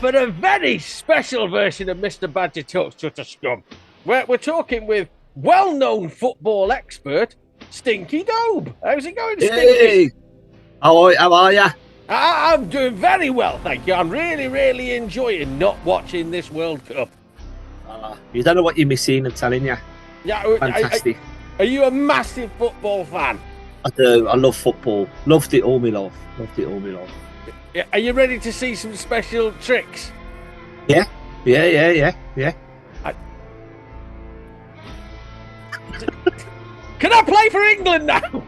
for a very special version of Mr. Badger Talks to Scum. We're talking with well-known football expert, Stinky Dobe. How's it going, Stinky? Hey! How are you? I'm doing very well, thank you. I'm really enjoying not watching this World Cup. You don't know what you're missing, I'm telling you. Yeah, Fantastic. Are you a massive football fan? I do. I love football. Loved it all my life. Loved it all my life. Yeah, are you ready to see some special tricks? Yeah. Can I play for England now?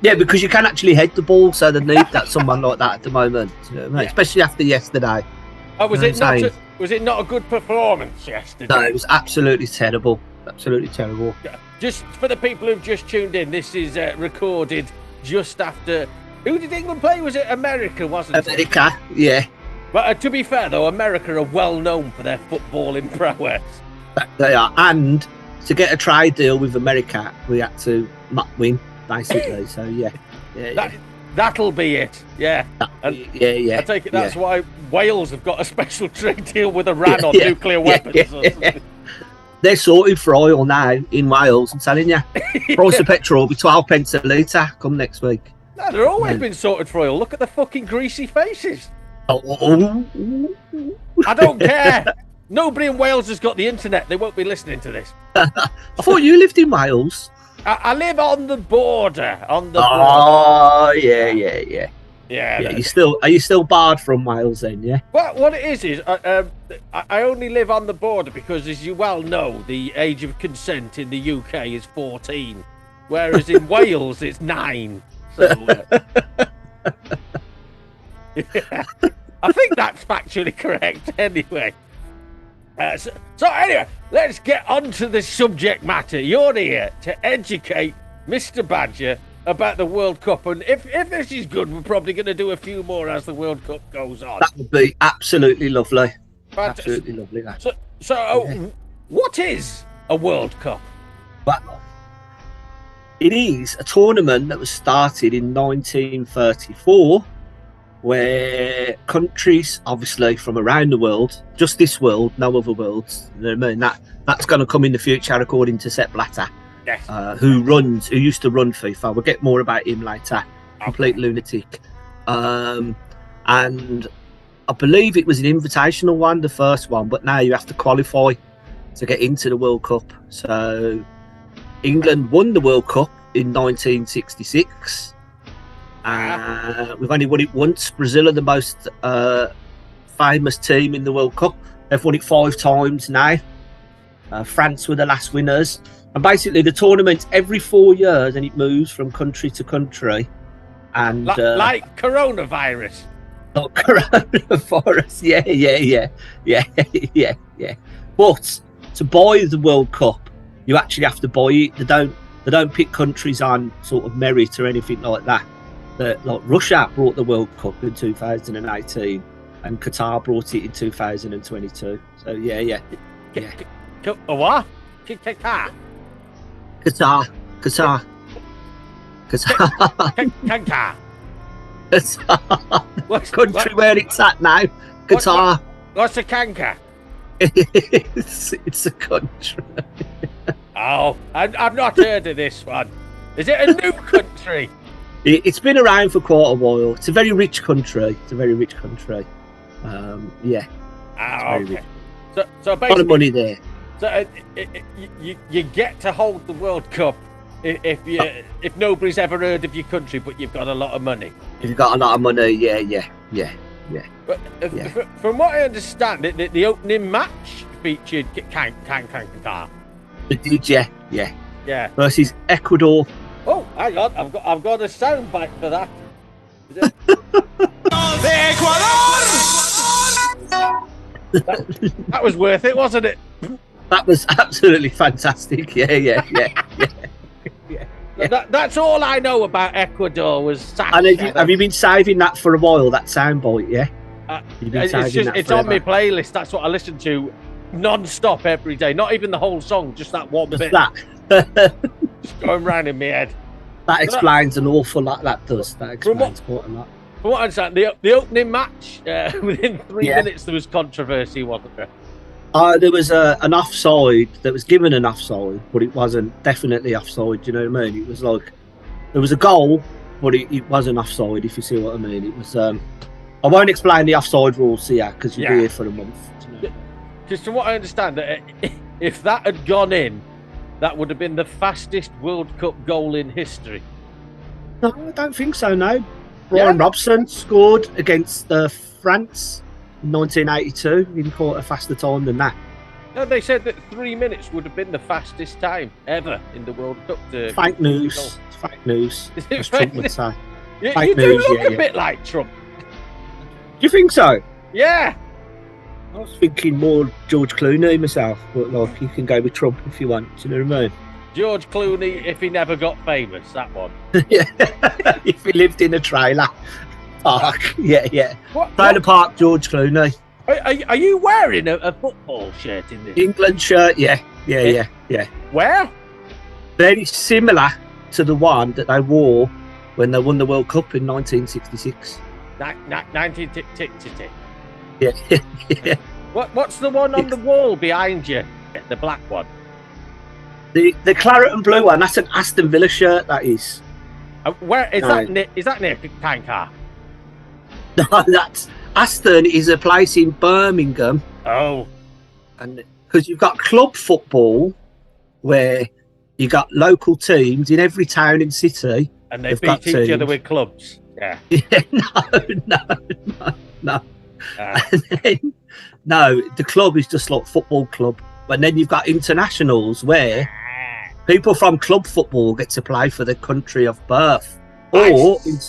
Yeah, because you can actually head the ball, so they need that someone like that at the moment. You know what I mean? Especially after yesterday. Oh, was it not a good performance yesterday? No, it was absolutely terrible. Absolutely terrible. Just for the people who've just tuned in, this is recorded just after. Who did England play? Was it America, wasn't it? America, yeah. But to be fair, though, America are well known for their footballing prowess. They are. And to get a trade deal with America, we had to not win, basically. So, yeah. That'll be it. Yeah. Yeah. I take it that's why Wales have got a special trade deal with Iran on nuclear weapons. They're sorted for oil now in Wales, I'm telling you. Price of petrol will be 12 pence a litre come next week. No, they're always been sorted for oil. Look at the fucking greasy faces. Oh. I don't care. Nobody in Wales has got the internet. They won't be listening to this. I thought you lived in Wales. I live on the border. Oh, yeah. Yeah. Are you still barred from Wales then? Yeah. Well, what it is I only live on the border because, as you well know, the age of consent in the UK is 14, whereas in Wales it's 9. So, yeah. I think that's factually correct. Anyway. So anyway, let's get on to the subject matter. You're here to educate Mr. Badger about the World Cup, and if this is good, we're probably going to do a few more as the World Cup goes on. That would be absolutely lovely. Fantastic. Absolutely lovely. That. So what is a World Cup? Well, it is a tournament that was started in 1934, where countries, obviously from around the world, just this world, no other worlds. You know what I mean? That's going to come in the future, according to Sepp Blatter. Yes. Who used to run FIFA. We'll get more about him later. Complete lunatic. And I believe it was an invitational one, the first one, but now you have to qualify to get into the World Cup. So England won the World Cup in 1966. We've only won it once. Brazil are the most famous team in the World Cup. They've won it 5 times now. France were the last winners. And basically, the tournament's every 4 years, and it moves from country to country. And like coronavirus. Not coronavirus. Yeah. But to buy the World Cup, you actually have to buy it. They don't pick countries on sort of merit or anything like that. Like Russia brought the World Cup in 2018, and Qatar brought it in 2022. So yeah. What? Qatar. Qatar. Country where it's at now. Qatar. What's a canker? It's a country. Oh, I've not heard of this one. Is it a new country? It's been around for quite a while. It's a very rich country. Yeah. Okay. So basically, a lot of money there. So you get to hold the World Cup if nobody's ever heard of your country, but you've got a lot of money. If you've got a lot of money, yeah. But from what I understand, the opening match featured Qatar. It did, yeah. Versus Ecuador. Oh, hang on, I've got a sound bite for that. That was worth it, wasn't it? That was absolutely fantastic. Yeah. That's all I know about Ecuador was. And have you been saving that for a while? That soundbite, yeah. It's on my playlist. That's what I listen to non-stop every day. Not even the whole song, just that one bit. Just going round in my head. That explains an awful lot. That does. That explains quite a lot. From what I understand, the opening match, within 3 minutes, there was controversy, wasn't there? There was an offside that was given an offside, but it wasn't definitely offside. Do you know what I mean? It was like there was a goal, but it wasn't offside. If you see what I mean, it was. I won't explain the offside rules here because you'll be here for a month. Because from what I understand, that if that had gone in, that would have been the fastest World Cup goal in history. No, I don't think so. No, Brian Robson scored against France in 1982. He didn't call it a faster time than that. No, they said that 3 minutes would have been the fastest time ever in the World Cup. Fake news. It's fake news. Is Trump would say. You do look a bit like Trump. Do you think so? Yeah. I was thinking more George Clooney myself, but like you can go with Trump if you want. Do you know what I mean? George Clooney, if he never got famous, that one. Yeah. If he lived in a trailer park, yeah. Trailer park, George Clooney. Are you wearing a football shirt in this? England shirt, yeah. Where? Very similar to the one that they wore when they won the World Cup in 1966. 1966. Yeah. What's the one on the wall behind you? The black one. The claret and blue one. That's an Aston Villa shirt. That is. Where is that? Is that near Qatar? No, that's Aston is a place in Birmingham. Oh. And because you've got club football, where you got local teams in every town and city, and they beat each other with clubs. Yeah. No. And then, no, the club is just like football club. And then you've got internationals where people from club football get to play for their country of birth, or in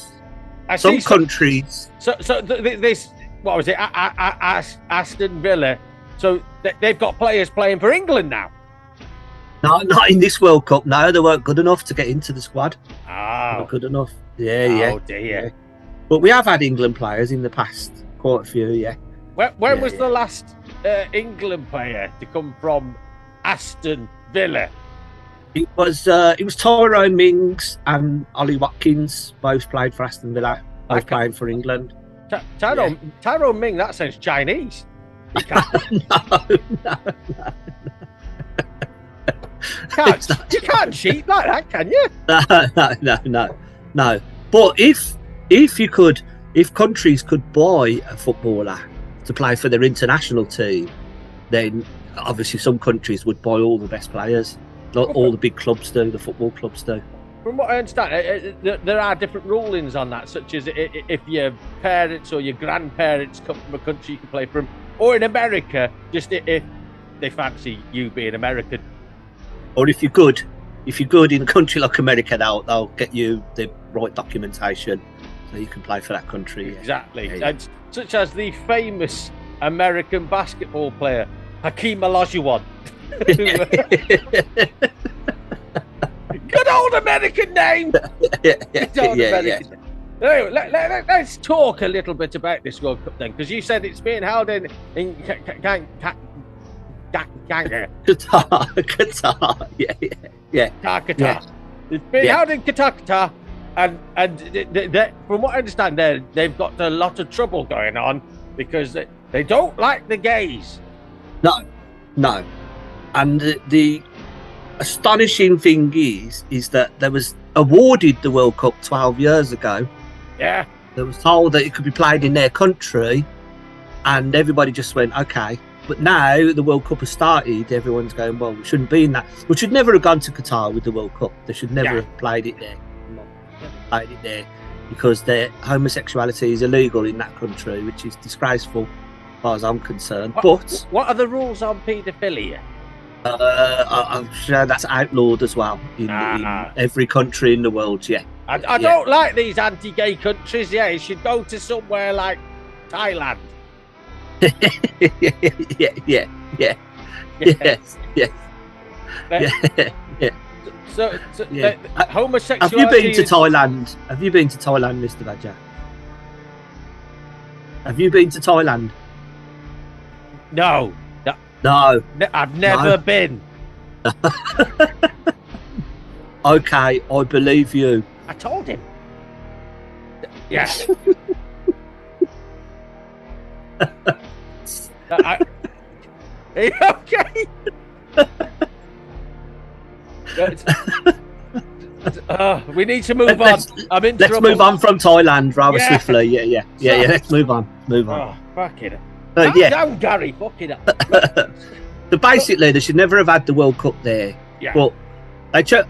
some countries. So this, what was it? Aston Villa. So they've got players playing for England now. No, not in this World Cup. No, they weren't good enough to get into the squad. Oh, not good enough. Yeah. Oh dear. Yeah. But we have had England players in the past. Quite a few, yeah. When was the last England player to come from Aston Villa? It was Tyrone Mings and Ollie Watkins. Both played for Aston Villa. Both playing for England. Tyrone Mings, that sounds Chinese. No. You can't cheat like that, can you? No. But if countries could buy a footballer to play for their international team, then obviously some countries would buy all the best players. Not all the big clubs do, the football clubs do. From what I understand, there are different rulings on that, such as if your parents or your grandparents come from a country, you can play for them. Or in America, just if they fancy you being American. Or if you're good in a country like America, they'll get you the right documentation so you can play for that country. Exactly. Yeah. And such as the famous American basketball player, Hakeem Olajuwon. Good old American name. Good old American name. Anyway, let's talk a little bit about this World Cup then, because you said it's being held in Qatar. Yeah. Qatar. It's been held in Qatar, and from what I understand, they've got a lot of trouble going on because they don't like the gays. No. And the astonishing thing is that there was awarded the World Cup 12 years ago. Yeah. They was told that it could be played in their country, and everybody just went, okay. But now the World Cup has started, everyone's going, well, we shouldn't be in that. We should never have gone to Qatar with the World Cup. They should never have played it there. Because their homosexuality is illegal in that country, which is disgraceful as far as I'm concerned. But what are the rules on paedophilia? I'm sure that's outlawed as well in every country in the world. Yeah, I don't like these anti-gay countries. Yeah, you should go to somewhere like Thailand. Yeah. So homosexuality. Have you been to Thailand? Have you been to Thailand, Mr. Badger? Have you been to Thailand? No. I've never been. Okay, I believe you. I told him. Yeah. Are you okay? We need to move on. I'm in Let's trouble. move on from Thailand rather swiftly. Yeah. Let's move on. Oh, fucking Calm down, Gary. Fucking hell. So basically, they should never have had the World Cup there. Yeah. But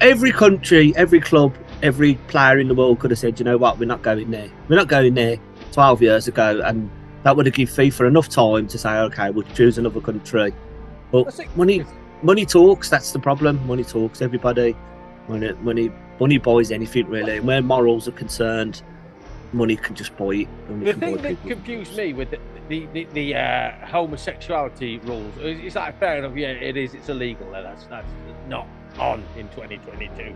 every country, every club, every player in the world could have said, you know what, we're not going there. We're not going there 12 years ago. And that would have given FIFA enough time to say, okay, we'll choose another country. But money talks. That's the problem. Money talks. Everybody, money buys anything, really. And where morals are concerned, money can just buy it. The thing that confused me with the homosexuality rules is like, fair enough, yeah, it is, it's illegal, that's not on in 2022.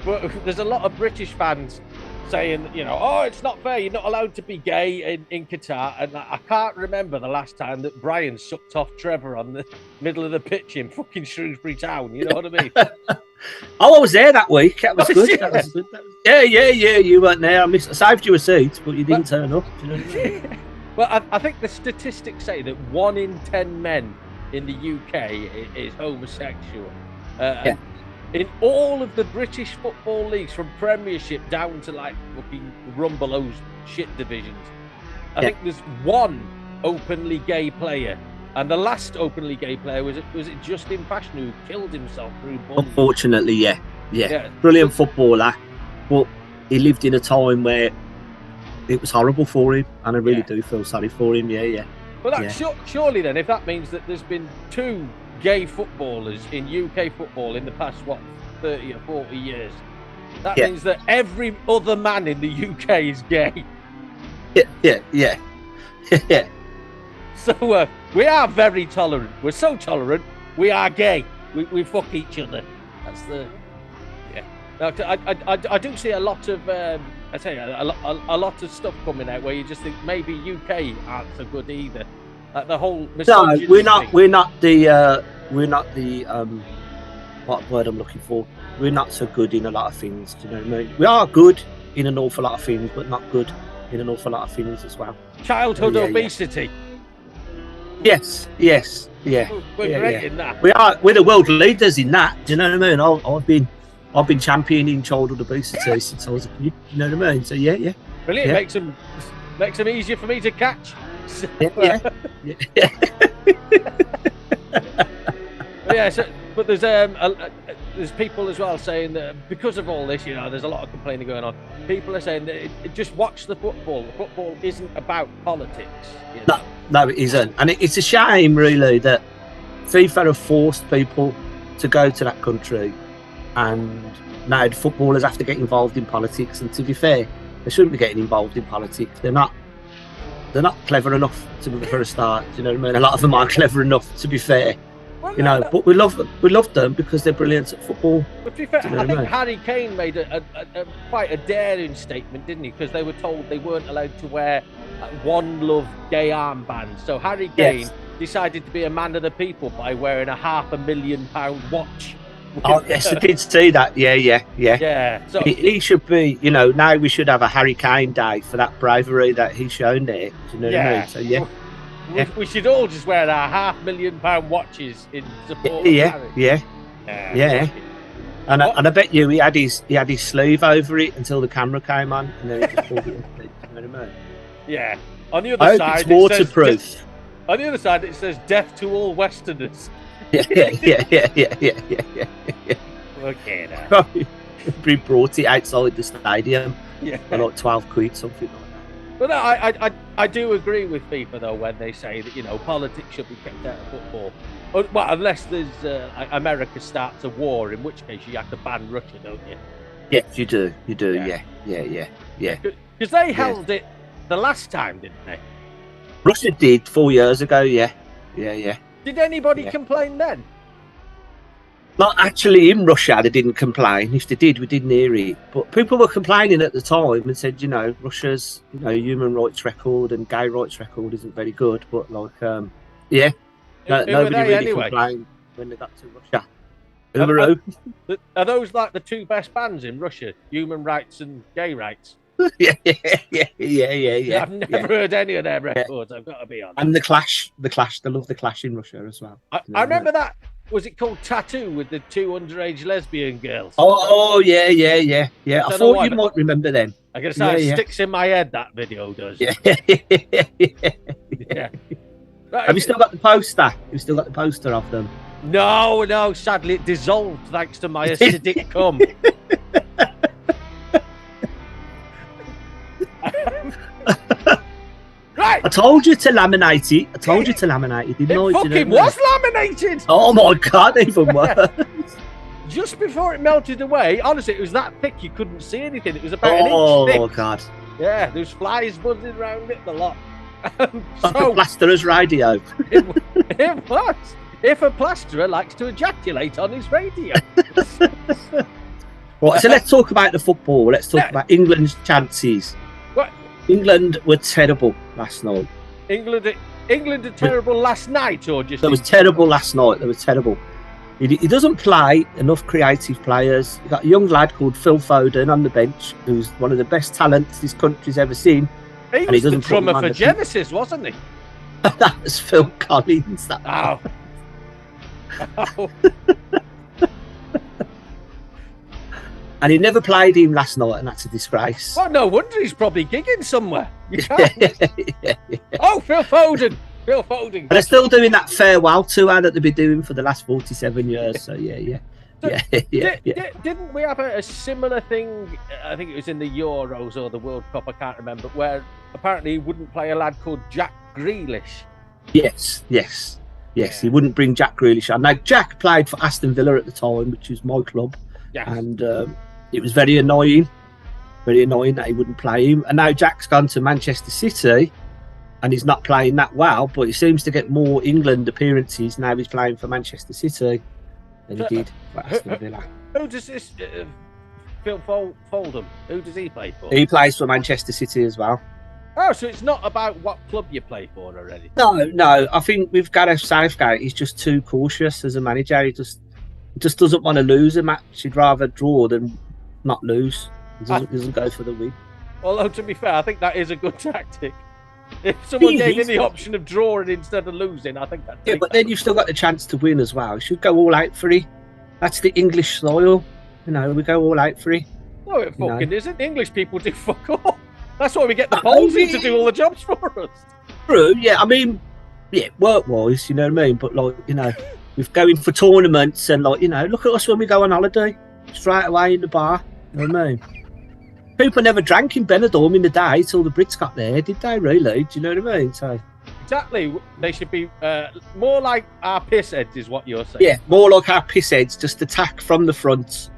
But there's a lot of British fans saying, you know, oh, it's not fair, you're not allowed to be gay in Qatar. And I can't remember the last time that Brian sucked off Trevor on the middle of the pitch in fucking Shrewsbury Town, you know what I mean? Oh, I was there that week. That was good. That was good. Yeah. You weren't there. I saved you a seat, but you didn't turn up. Do you know what I mean? Well, I think the statistics say that 1 in 10 men in the UK is homosexual. In all of the British football leagues, from Premiership down to like fucking Rumbelows shit divisions, I think there's one openly gay player. And the last openly gay player was it Justin Passion, who killed himself through bombs? Unfortunately, yeah. Brilliant footballer, but he lived in a time where it was horrible for him, and I really do feel sorry for him. Yeah. Well, surely then, if that means that there's been 2 gay footballers in UK football in the past 30 or 40 years, that means that every other man in the UK is gay. Yeah. So we are very tolerant. We're so tolerant. We are gay. We fuck each other. That's the I do see a lot of I tell you a lot of stuff coming out where you just think maybe UK aren't so good either. Like the whole no, we're not the what word I'm looking for. We're not so good in a lot of things. Do you know what I mean? We are good in an awful lot of things, but not good in an awful lot of things as well. Childhood obesity. Yes, yeah. We're great in that. We're the world leaders in that. Do you know what I mean? I've been championing childhood obesity since I was a kid. You know what I mean? So yeah. Brilliant. Yeah. Makes them easier for me to catch. But there's people as well saying that because of all this, you know, there's a lot of complaining going on. People are saying that just watch the football. The football isn't about politics. You know? No, it isn't, and it's a shame, really, that FIFA have forced people to go to that country, and now the footballers have to get involved in politics. And to be fair, they shouldn't be getting involved in politics. They're not clever enough for a start. Do you know what I mean? A lot of them aren't clever enough, to be fair. Well, you know, but we love them because they're brilliant at football. But to be fair, I think Harry Kane made a quite a daring statement, didn't he? Because they were told they weren't allowed to wear One Love gay armbands. So Harry Kane decided to be a man of the people by wearing a £500,000 watch. Oh yes, I did see that. Yeah. So he should be. You know, now we should have a Harry Kane Day for that bravery that he's shown there. Do you know what I mean? So we should all just wear our £500,000 watches in support. Yeah. And I bet you he had his sleeve over it until the camera came on, and then he just pulled it up. You know what I mean? Yeah. On the other side, it's waterproof. On the other side, it says "Death to all Westerners." Yeah. Okay, now. We brought it outside the stadium for like 12 quid, something like that. But no, I do agree with FIFA though when they say that, you know, politics should be kept out of football. Well, unless there's America starts a war, in which case you have to ban Russia, don't you? Yes, you do. Yeah. Because they held it the last time, didn't they? Russia did 4 years ago. Yeah. Did anybody complain then? Not actually in Russia, they didn't complain. If they did, we didn't hear it. But people were complaining at the time and said, you know, Russia's, you know, human rights record and gay rights record isn't very good. But like, nobody really complained when they got to Russia. Are those like the two best bands in Russia, human rights and gay rights? Yeah. I've never heard any of their records. I've got to be honest. And the Clash. They love the Clash in Russia as well. I remember that. Was it called Tattoo with the 2 underage lesbian girls? Oh, yeah. I thought you might remember them. I gotta say, it sticks in my head. That video does. Yeah. Right, Have you still got the poster? You've still got the poster of them? No. Sadly, it dissolved thanks to my acidic cum. Right. I told you to laminate it. Didn't I? It fucking was laminated. Oh my god, even worse. Just before it melted away, honestly, it was that thick you couldn't see anything. It was about an inch thick. Oh god. Yeah, there was flies buzzing around it a lot. Like a plasterer's radio. It was. If a plasterer likes to ejaculate on his radio. Right, so let's talk about the football. Let's talk about England's chances. What? England were terrible last night. England are terrible last night, or just? They was terrible last night. They were terrible. He doesn't play enough creative players. You've got a young lad called Phil Foden on the bench, who's one of the best talents this country's ever seen. He was the drummer for Genesis, wasn't he? That was Phil Collins. Oh. And he never played him last night, and that's a disgrace. Well, no wonder he's probably gigging somewhere. Oh, Phil Foden. And they're still doing that farewell tour that they've been doing for the last 47 years. So Didn't we have a similar thing? I think it was in the Euros or the World Cup. I can't remember. Where apparently he wouldn't play a lad called Jack Grealish. Yes. He wouldn't bring Jack Grealish on. Now Jack played for Aston Villa at the time, which was my club, and it was very annoying that he wouldn't play him. And now Jack's gone to Manchester City. And he's not playing that well, but he seems to get more England appearances now he's playing for Manchester City than he did for Aston Villa. Who does this Phil Foldham? Who does he play for? He plays for Manchester City as well. Oh, so it's not about what club you play for already? No. I think with Gareth Southgate, he's just too cautious as a manager. He just doesn't want to lose a match. He'd rather draw than not lose. He doesn't go for the win. Although, to be fair, I think that is a good tactic. If someone gave him the option of drawing instead of losing, I think that's... Yeah, but then you've still got the chance to win as well. You should go all out for it. That's the English style. We go all out for it. No, it fucking isn't. English people do fuck all. That's why we get the Polsies to do all the jobs for us. True, yeah. I mean, work-wise, you know what I mean? But, we're going for tournaments and, look at us when we go on holiday. Straight away in the bar. You know what I mean? People never drank in Benidorm in the day till the Brits got there, did they, really? Do you know what I mean? So exactly. They should be more like our pissheads, is what you're saying. Yeah, more like our pissheads, just attack from the front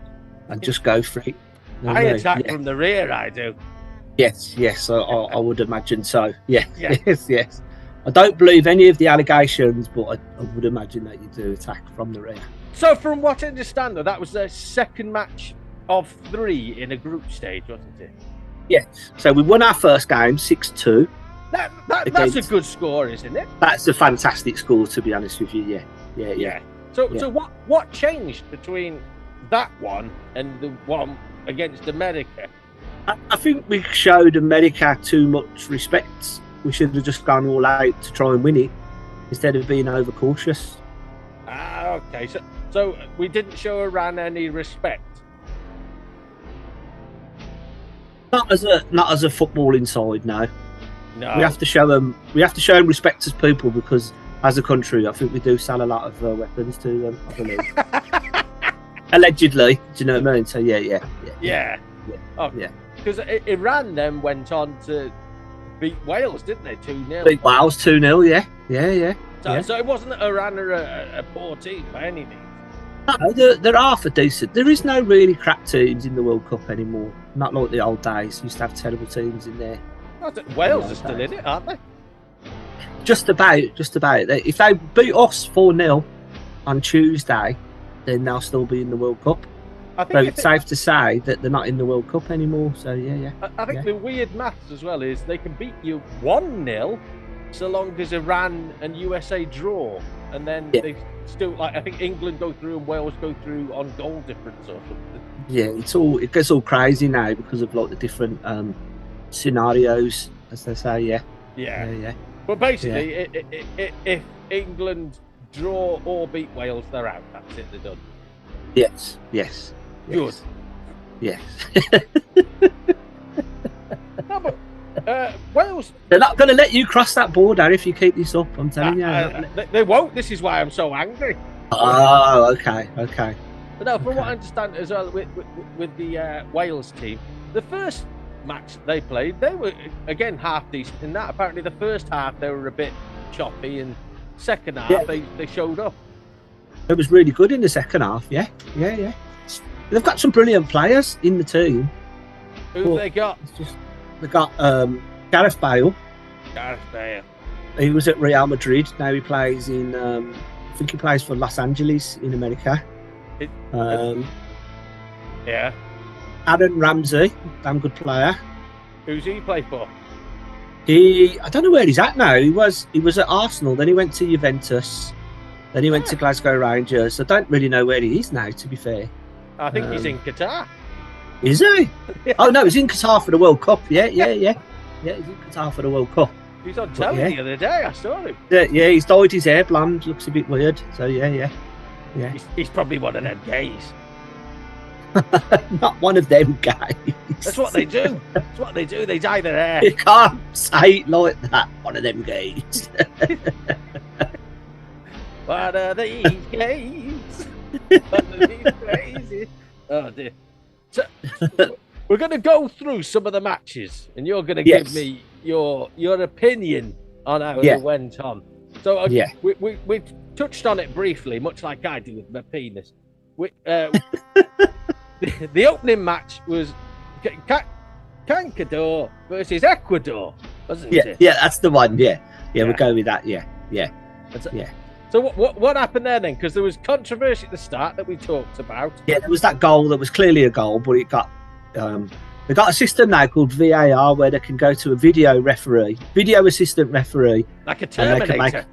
and just go for it. You know I attack from the rear, I do. Yes, I would imagine so. Yeah. Yes. I don't believe any of the allegations, but I would imagine that you do attack from the rear. So from what I understand, though, that was their second match of 3 in a group stage, wasn't it? Yeah. So we won our first game 6-2. That's a good score, isn't it? That's a fantastic score, to be honest with you. Yeah. So what changed between that one and the one against America? I think we showed America too much respect. We should have just gone all out to try and win it instead of being overcautious. Okay. So we didn't show Iran any respect. Not as a footballing side, no. No. We have to show them respect as people, because as a country, I think we do sell a lot of weapons to them, I believe. Allegedly, do you know what I mean? So yeah. Oh, yeah. Because Iran then went on to beat Wales, didn't they? 2-0. Beat Wales 2-0. Yeah. So it wasn't that Iran are a poor team by any means. No, they're half a decent. There is no really crap teams in the World Cup anymore. Not like the old days. Used to have terrible teams in there. Wales are still in it, aren't they? Just about. If they beat us 4-0 on Tuesday, then they'll still be in the World Cup. So it's safe to say that they're not in the World Cup anymore. So yeah. I think the weird maths as well is they can beat you 1-0 so long as Iran and USA draw, and then they still, I think England go through and Wales go through on goal difference or something. Yeah, it gets all crazy now because of the different scenarios, as they say. Yeah. But basically, if England draw or beat Wales, they're out. That's it. They're done. Yes. Good. Yes. No, but Wales. They're not going to let you cross that border if you keep this up. I'm telling you. They won't. This is why I'm so angry. Oh, okay. But no, from what I understand as well, with the Wales team, the first match they played, they were again half decent in that. Apparently, the first half they were a bit choppy, and second half they showed up. It was really good in the second half. Yeah. They've got some brilliant players in the team. Who have they got? They got Gareth Bale. Gareth Bale. He was at Real Madrid. Now he plays in. I think he plays for Los Angeles in America. Yeah. Aaron Ramsey, damn good player. Who's he play for? I don't know where he's at now. He was at Arsenal, then he went to Juventus, then he went to Glasgow Rangers. I don't really know where he is now, to be fair. I think he's in Qatar. Is he? Oh no, he's in Qatar for the World Cup. Yeah. Yeah, he's in Qatar for the World Cup. He's on telly the other day. I saw him. Yeah, he's dyed his hair blonde. Looks a bit weird. So yeah. He's probably one of them gays. Not one of them guys. That's what they do. They dye their hair. You can't say it like that. One of them gays. What are these gays? What are these crazy? Oh dear. So, we're going to go through some of the matches, and you're going to give me your opinion on how it went on. So we touched on it briefly, much like I did with my penis. The opening match was Qatar versus Ecuador, wasn't it? Yeah, that's the one. Yeah, we'll go with that. Yeah. So what happened there then? Because there was controversy at the start that we talked about. Yeah, there was that goal that was clearly a goal, but it got they got a system now called VAR where they can go to a video assistant referee, like a Terminator.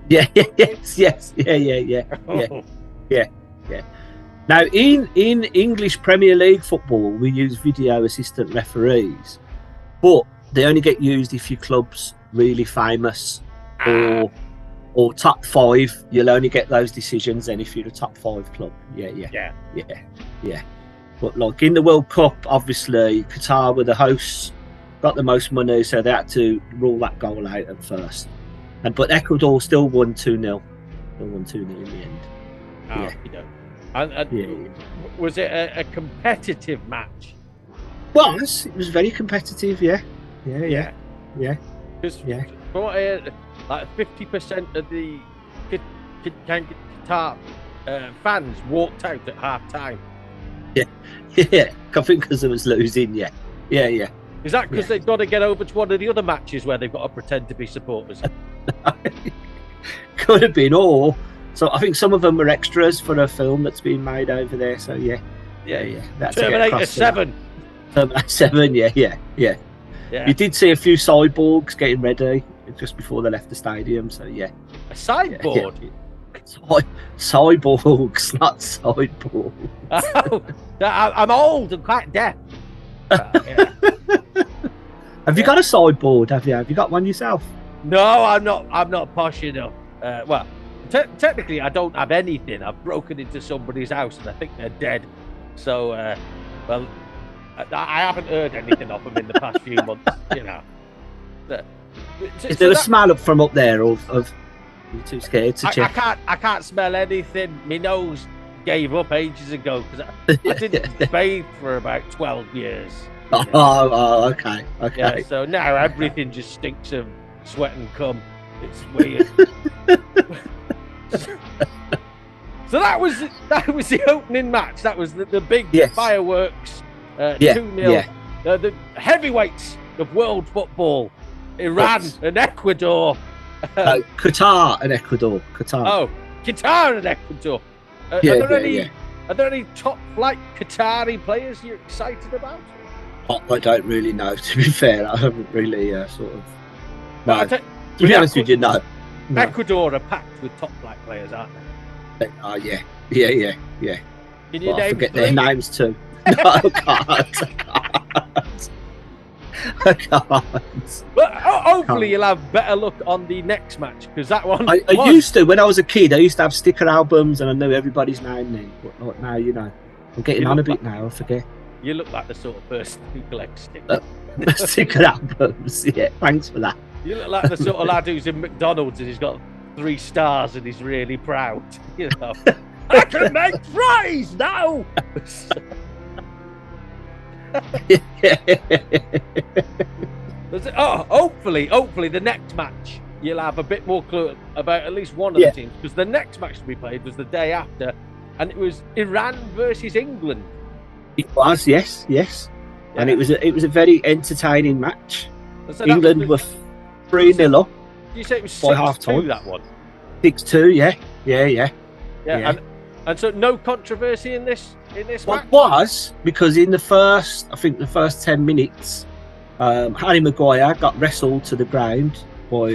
Yes. Yeah. Now, in English Premier League football, we use video assistant referees, but they only get used if your club's really famous or top five. You'll only get those decisions then if you're a top five club. Yeah. But like in the World Cup, obviously Qatar were the hosts, got the most money, so they had to rule that goal out at first. But Ecuador still won 2-0. They won 2-0 in the end. Was it a competitive match? It was very competitive. Yeah. Because from what I heard, like 50% of the Qatar fans walked out at half time. Yeah. I think because it was losing. Yeah. Is that because they've got to get over to one of the other matches where they've got to pretend to be supporters? Could have been, so I think some of them were extras for a film that's been made over there. So yeah. That's Terminator 7. Terminator 7. Yeah. You did see a few cyborgs getting ready just before they left the stadium. So yeah. A sideboard. Cyborgs, not sideboard. Oh, I'm old and quite deaf. Have you got a sideboard? Have you got one yourself? No, I'm not posh enough. Well, technically, I don't have anything. I've broken into somebody's house and I think they're dead. So, I haven't heard anything of them in the past few months. Is there a smell up from up there of you're too scared to check? I can't smell anything. My nose gave up ages ago because I didn't bathe for about 12 years. Oh, okay. Yeah, so now everything just stinks of sweat and cum. It's weird. So that was the opening match. That was the big fireworks. 2-0. The heavyweights of world football, Iran and Ecuador. Qatar and Ecuador. Oh, Qatar and Ecuador. Are there any top flight Qatari players you're excited about? I don't really know, to be fair. I haven't really sort of. No. To be honest with you, no. Ecuador are packed with top flight players, aren't they? Yeah. Can you name I forget three? their names too. No, I can't. I can't. But hopefully you'll have better luck on the next match, because that one. I used to, when I was a kid, I used to have sticker albums and I knew everybody's name then. But not now, you know. I'm getting on a bit now, I forget. You look like the sort of person who collects stickers. Sticker albums, yeah, thanks for that. You look like the sort of lad who's in McDonald's and he's got 3 stars and he's really proud. You know, I can make fries now. Hopefully the next match you'll have a bit more clue about at least one of the teams, because the next match to be played was the day after, and it was Iran versus England. It was, yes. Yeah. And it was a very entertaining match. So England were 3-0 up. Did you say it was by half time? That one. 6-2, yeah. And so no controversy in this match? What was, because in the first 10 minutes, Harry Maguire got wrestled to the ground by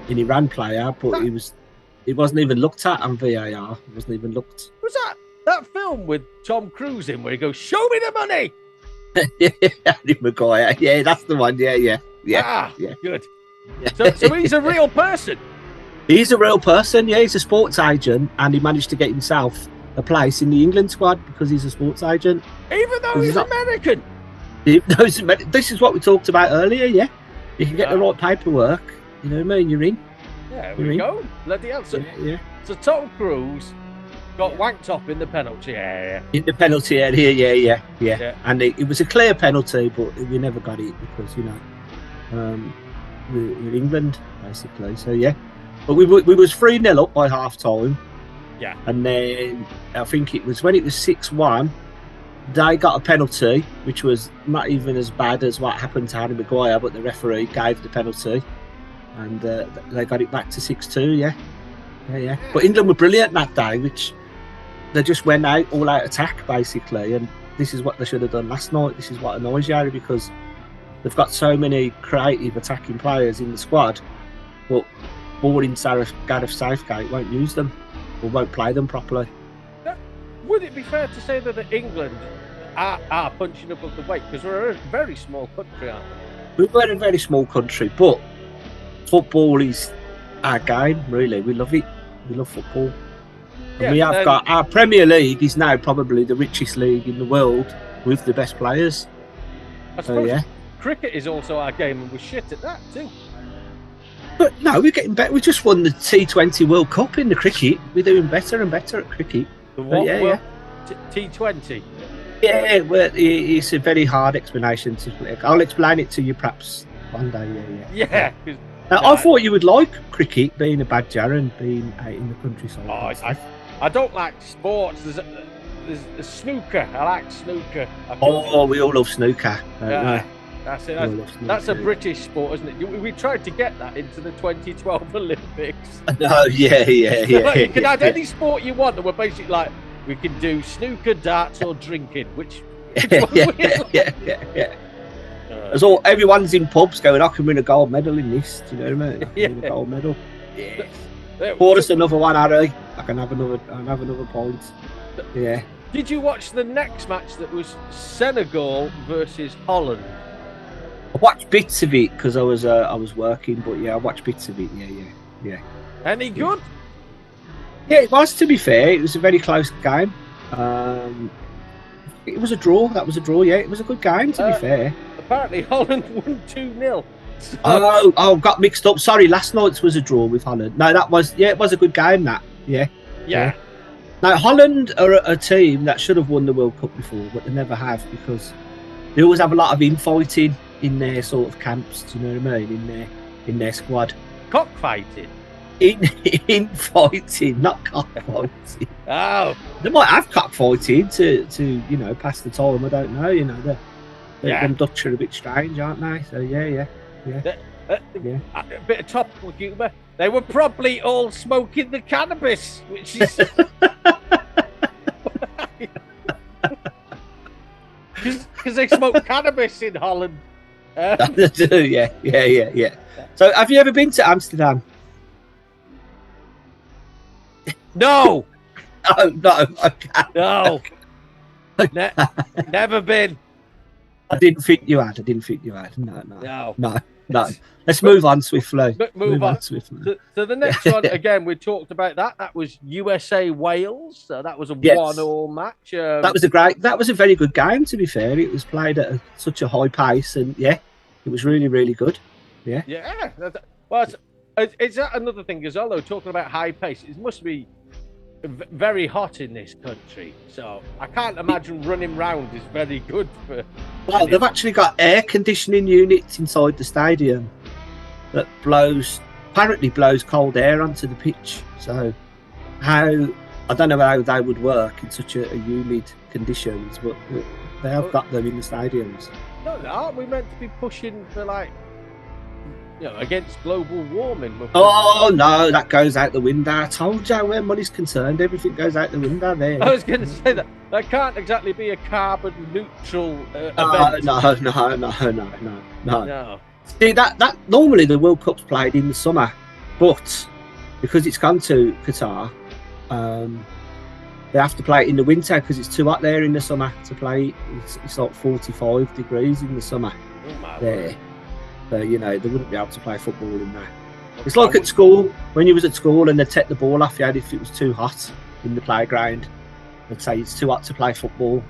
an Iran player, but he wasn't even looked at on VAR. It wasn't even looked. Was that film with Tom Cruise in where he goes, "Show me the money"? Harry Maguire, yeah, that's the one. Yeah. Good. So he's a real person. He's a real person, yeah. He's a sports agent, and he managed to get himself a place in the England squad because he's a sports agent. Even though he's American. This is what we talked about earlier, yeah. You can get the right paperwork, you know what I mean? You're in. Yeah, we go. Bloody hell. So Tom Cruise got wanked off in the penalty area. In the penalty area, yeah. And it was a clear penalty, but we never got it because, you know, we're England, basically. So, yeah. But we was 3-0 up by half time. Yeah. And then I think it was when it was 6-1, they got a penalty, which was not even as bad as what happened to Harry Maguire, but the referee gave the penalty. And they got it back to 6-2, yeah. But England were brilliant that day, which they just went all out attack, basically. And this is what they should have done last night. This is what annoys you, because they've got so many creative attacking players in the squad, but boring Gareth Southgate won't use them or won't play them properly. Would it be fair to say that England are punching above the weight? Because we're a very small country, aren't we? We're a very small country, but football is our game, really. We love it. We love football. And we have got our Premier League is now probably the richest league in the world with the best players. I suppose cricket is also our game, and we're shit at that too. But no, we're getting better. We just won the T20 World Cup in the cricket. We're doing better and better at cricket. The what? T20? Yeah, well, it's a very hard explanation to. I'll explain it to you perhaps one day. Yeah. I thought you would like cricket, being a badger and being out in the countryside. I don't like sports. There's snooker. I like snooker. We all love snooker. That's it. That's a British sport, isn't it? We tried to get that into the 2012 Olympics. No, yeah. You can add any sport you want, and we're basically like, we can do snooker, darts, or drinking. Which yeah. Everyone's in pubs going, I can win a gold medal in this. Do you know what I mean? I can win a gold medal. Yeah. Pour us another one, Harry. I can have another point. Yeah. Did you watch the next match that was Senegal versus Holland? I watched bits of it because I was working, but I watched bits of it. Yeah. Any good? Yeah, it was. To be fair, it was a very close game. It was a draw. That was a draw. Yeah, it was a good game. To be fair. Apparently, Holland won 2-0. So... Oh, got mixed up. Sorry, last night's was a draw with Holland. No, it was a good game. That. Yeah. Now, Holland are a team that should have won the World Cup before, but they never have because they always have a lot of infighting in their sort of camps. Do you know what I mean? In their squad. Cockfighting. Infighting, not cockfighting. Oh, they might have cockfighting to pass the time. I don't know. Them Dutch are a bit strange, aren't they? So yeah. A bit of topical humour. They were probably all smoking the cannabis, which is because they smoke cannabis in Holland. They do, yeah. So, have you ever been to Amsterdam? No. No. Okay. No. Never been. I didn't think you had. No. Let's move on swiftly. Move on swiftly. So the next one, again, we talked about that. That was USA Wales. So that was a 1-1 match. That was a very good game. To be fair, it was played at such a high pace, and it was really, really good. Yeah. Yeah. Well, it's another thing as well, though. Talking about high pace, it must be very hot in this country, so I can't imagine running round is very good for. Well, they've actually got air conditioning units inside the stadium that apparently blows cold air onto the pitch. So I don't know how they would work in such a humid conditions, but they have got them in the stadiums. No, aren't we meant to be pushing for against global warming? Oh no, that goes out the window. I told you, where money's concerned, everything goes out the window there. I was going to say that can't exactly be a carbon neutral event. No. See, that normally the World Cup's played in the summer, but because it's gone to Qatar, they have to play it in the winter because it's too hot there in the summer to play. It's like 45 degrees in the summer there. So, they wouldn't be able to play football in there. It's like at school, when you was at school and they'd take the ball off you if it was too hot in the playground. They'd say it's too hot to play football.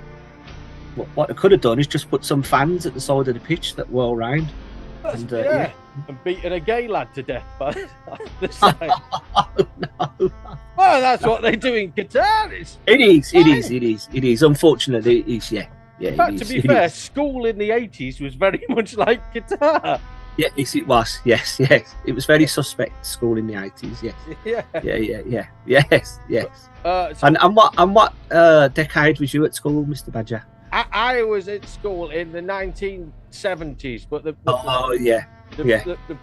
What they could have done is just put some fans at the side of the pitch that whirl round. And beating a gay lad to death by the side. No. Well, that's what they do in Qatar. It is. Unfortunately, it is, yeah. In fact, to be fair, school in the 80s was very much like Qatar. Yes, it was. Yes. It was very suspect, school in the 80s, yes. Yes. And what decade was you at school, Mr. Badger? I was at school in the 1970s, but the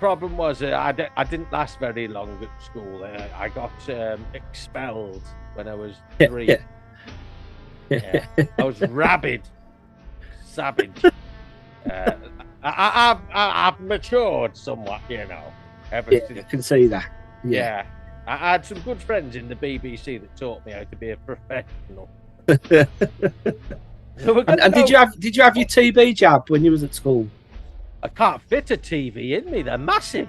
problem was I didn't last very long at school. I got expelled when I was 3. I was rabid. Savage. I've matured somewhat, ever since. I can see that. Yeah. I had some good friends in the BBC that taught me how to be a professional. And did you have your TB jab when you was at school? I can't fit a TV in me. They're massive.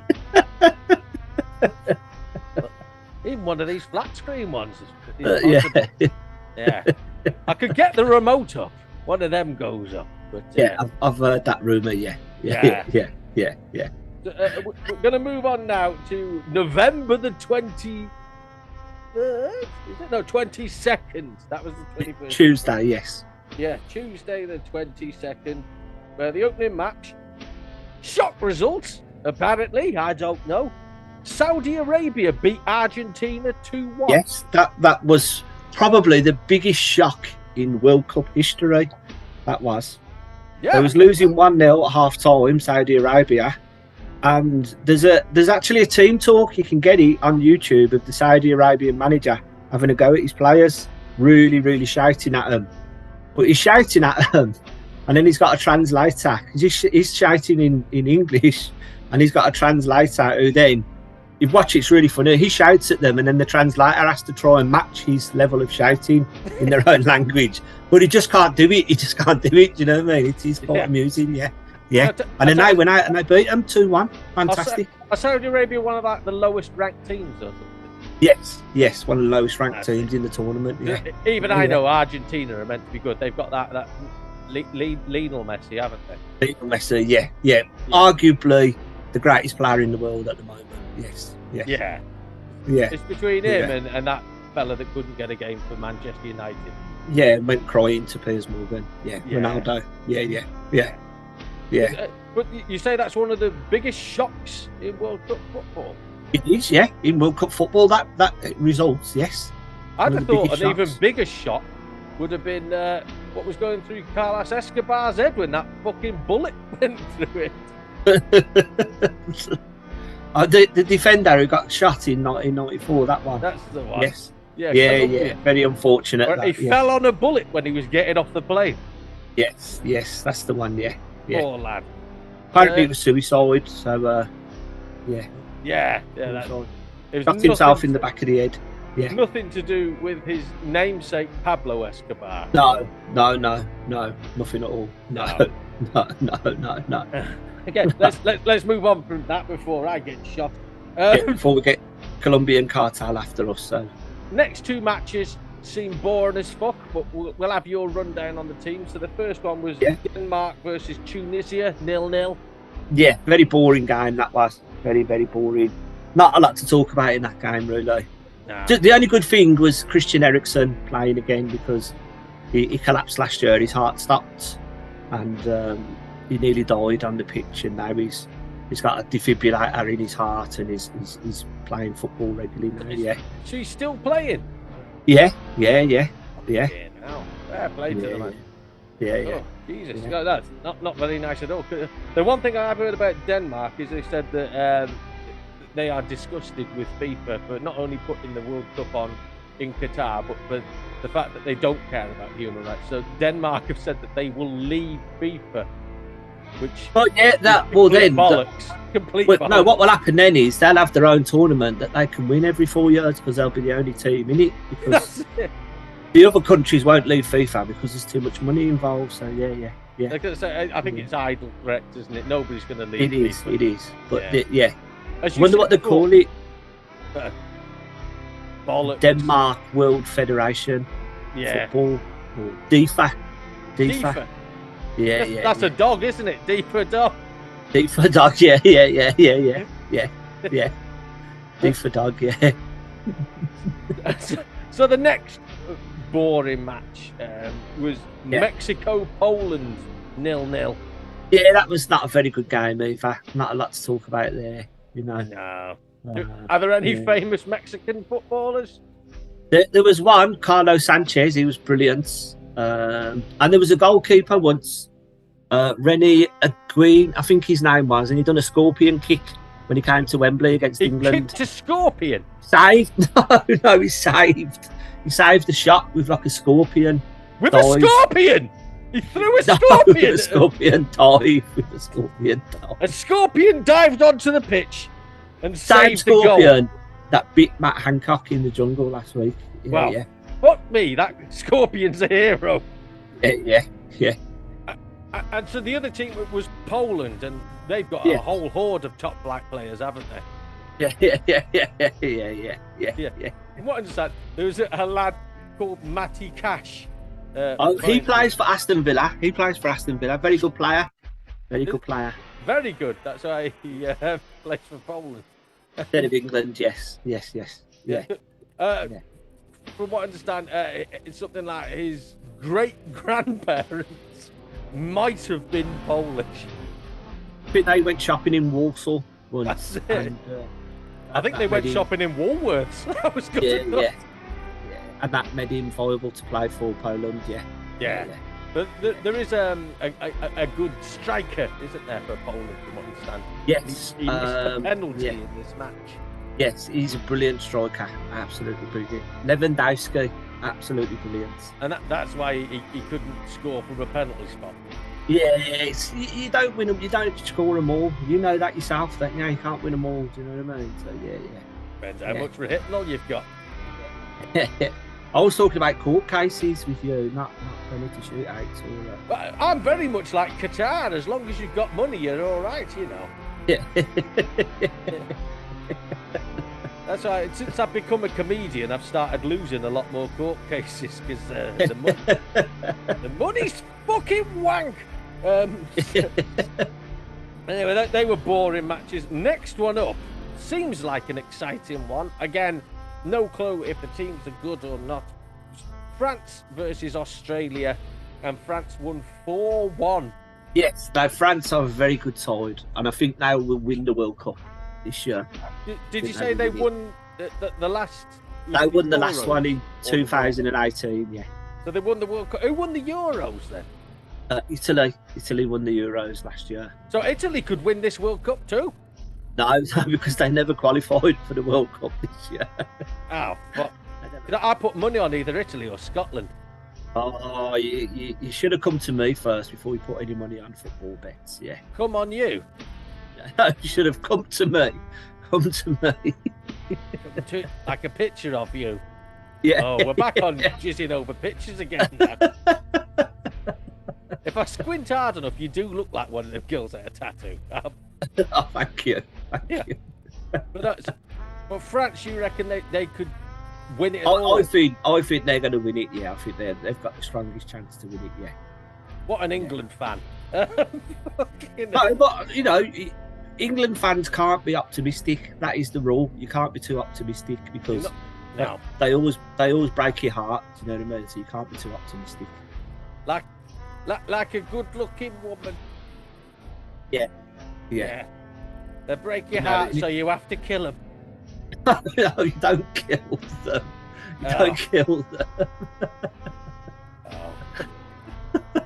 Even one of these flat screen ones is yeah. I could get the remote up. One of them goes up. But, I've heard that rumour. Yeah. We're going to move on now to November the 23rd. Is it? No, 22nd. That was the 21st. Tuesday, yes. Yeah, Tuesday the 22nd. Where the opening match. Shock results, apparently. I don't know. Saudi Arabia beat Argentina 2-1. Yes, that was probably the biggest shock in World Cup history. That was. Yeah. They was losing 1-0 at half time, Saudi Arabia. And there's actually a team talk, you can get it on YouTube, of the Saudi Arabian manager having a go at his players, really, really shouting at them. But he's shouting at them, and then he's got a translator. He's shouting in English, and he's got a translator who then, you watch, it's really funny. He shouts at them, and then the translator has to try and match his level of shouting in their own language. But he just can't do it. Do you know what I mean? It's quite amusing, yeah. And then they went out and they beat them 2-1. Fantastic. Are Saudi Arabia one of the lowest ranked teams or something? Yes, one of the lowest ranked teams in the tournament. Yeah. Even I know Argentina are meant to be good. They've got that Lionel Messi, haven't they? Lionel Messi, yeah. Arguably the greatest player in the world at the moment. Yes. Yeah. It's between him and that fella that couldn't get a game for Manchester United. Yeah, went crying to Piers Morgan. Yeah. Ronaldo. Yeah. But you say that's one of the biggest shocks in World Cup football? It is, yeah. In World Cup football, that results, yes. I'd have thought an even bigger shock would have been what was going through Carlos Escobar's head when that fucking bullet went through it. The defender who got shot in 1994, that one. That's the one. Yes. Yeah. Very unfortunate. He fell on a bullet when he was getting off the plane. Yes, that's the one, yeah. Poor lad. Apparently it was suicide, so yeah. Yeah. It shot himself in the back of the head. Yeah. Nothing to do with his namesake Pablo Escobar. No, nothing at all. No. No. Again, let's move on from that before I get shot. Before we get Colombian cartel after us. So next two matches seem boring as fuck, but we'll have your rundown on the team. So the first one was Denmark versus Tunisia, 0-0. Yeah, very boring game that was. Very, very boring. Not a lot to talk about in that game, really. Nah. Just, the only good thing was Christian Eriksen playing again because he collapsed last year. His heart stopped, and he nearly died on the pitch. And now he's got a defibrillator in his heart, and he's playing football regularly now. Yeah. So he's still playing. Yeah. Yeah. Now, fair play to the man. Yeah. Oh, Jesus, no, that's not very nice at all. The one thing I've heard about Denmark is they said that they are disgusted with FIFA for not only putting the World Cup on in Qatar, but for the fact that they don't care about human rights. So Denmark have said that they will leave FIFA, which bollocks. Complete well, bollocks. No, what will happen then is they'll have their own tournament that they can win every 4 years because they'll be the only team in it. Because the other countries won't leave FIFA because there's too much money involved. So yeah. I think it's idle threats, isn't it? Nobody's going to leave. It is. But I As you wonder said what they before, call it. bollocks. Denmark World Federation. Yeah. Football. Or DFA. Yeah. That's a dog, isn't it? Deeper dog. DFA dog. Yeah. DFA dog. Yeah. So the next boring match was Mexico-Poland 0-0. Yeah, that was not a very good game either. Not a lot to talk about there, you know. No. Are there any famous Mexican footballers? There was one, Carlos Sanchez. He was brilliant. And there was a goalkeeper once, René Aguin, I think his name was, and he done a scorpion kick when he came to Wembley against England. He kicked a scorpion? Saved? No, he saved. He saved the shot with like a scorpion. With a scorpion? He threw a scorpion? A scorpion dive. With a scorpion dive. A scorpion dived onto the pitch and saved the scorpion goal. That bit Matt Hancock in the jungle last week. Yeah. Fuck me, that scorpion's a hero. Yeah. And so the other team was Poland, and they've got a whole horde of top black players, haven't they? Yeah. From what I understand, there was a lad called Matty Cash. He plays for Aston Villa. Very good player. Very good. That's why he plays for Poland. Instead of England, yes. Yeah. From what I understand, it's something like his great-grandparents might have been Polish. I think they went shopping in Warsaw once. That's it. And, I think they went shopping in Woolworths. That was good enough. Yeah. And that made him viable to play for Poland, Yeah. But there is a good striker, isn't there, for Poland, from what I understand? Yes. He missed a penalty in this match. Yes, he's a brilliant striker. Absolutely brilliant. Lewandowski, absolutely brilliant. And that's why he couldn't score from a penalty spot. Yeah, you don't win them. You don't score them all. You know that yourself. That you can't win them all. Do you know what I mean? So Depends how much rehypnol you've got. I was talking about court cases with you, not penalty shootouts. But I'm very much like Qatar. As long as you've got money, you're all right, you know. Yeah. That's why since I've become a comedian, I've started losing a lot more court cases because the money's fucking wank. Anyway, they were boring matches. Next one up seems like an exciting one. Again, no clue if the teams are good or not. France versus Australia, and France won 4-1. Yes, now France are a very good side, and I think they will win the World Cup this year. Did you say they won the last? They won the last one in 2018, yeah. So they won the World Cup. Who won the Euros then? Italy. Italy won the Euros last year. So Italy could win this World Cup too? No, because they never qualified for the World Cup this year. Oh, well, I put money on either Italy or Scotland. Oh, you should have come to me first before you put any money on football bets, yeah. Come on, you. You should have come to me. Like a picture of you. Yeah. Oh, we're back on jizzing over pictures again now. If I squint hard enough, you do look like one of them girls that had a tattoo. Oh, thank you. Yeah. But France, you reckon they could win it? All? I think they're going to win it. Yeah, I think they've got the strongest chance to win it. Yeah. What an England fan! But you know, England fans can't be optimistic. That is the rule. You can't be too optimistic because they always break your heart. You know what I mean? So you can't be too optimistic. Like a good-looking woman. Yeah. They break your heart, so you have to kill them. No, you don't kill them. You don't kill them.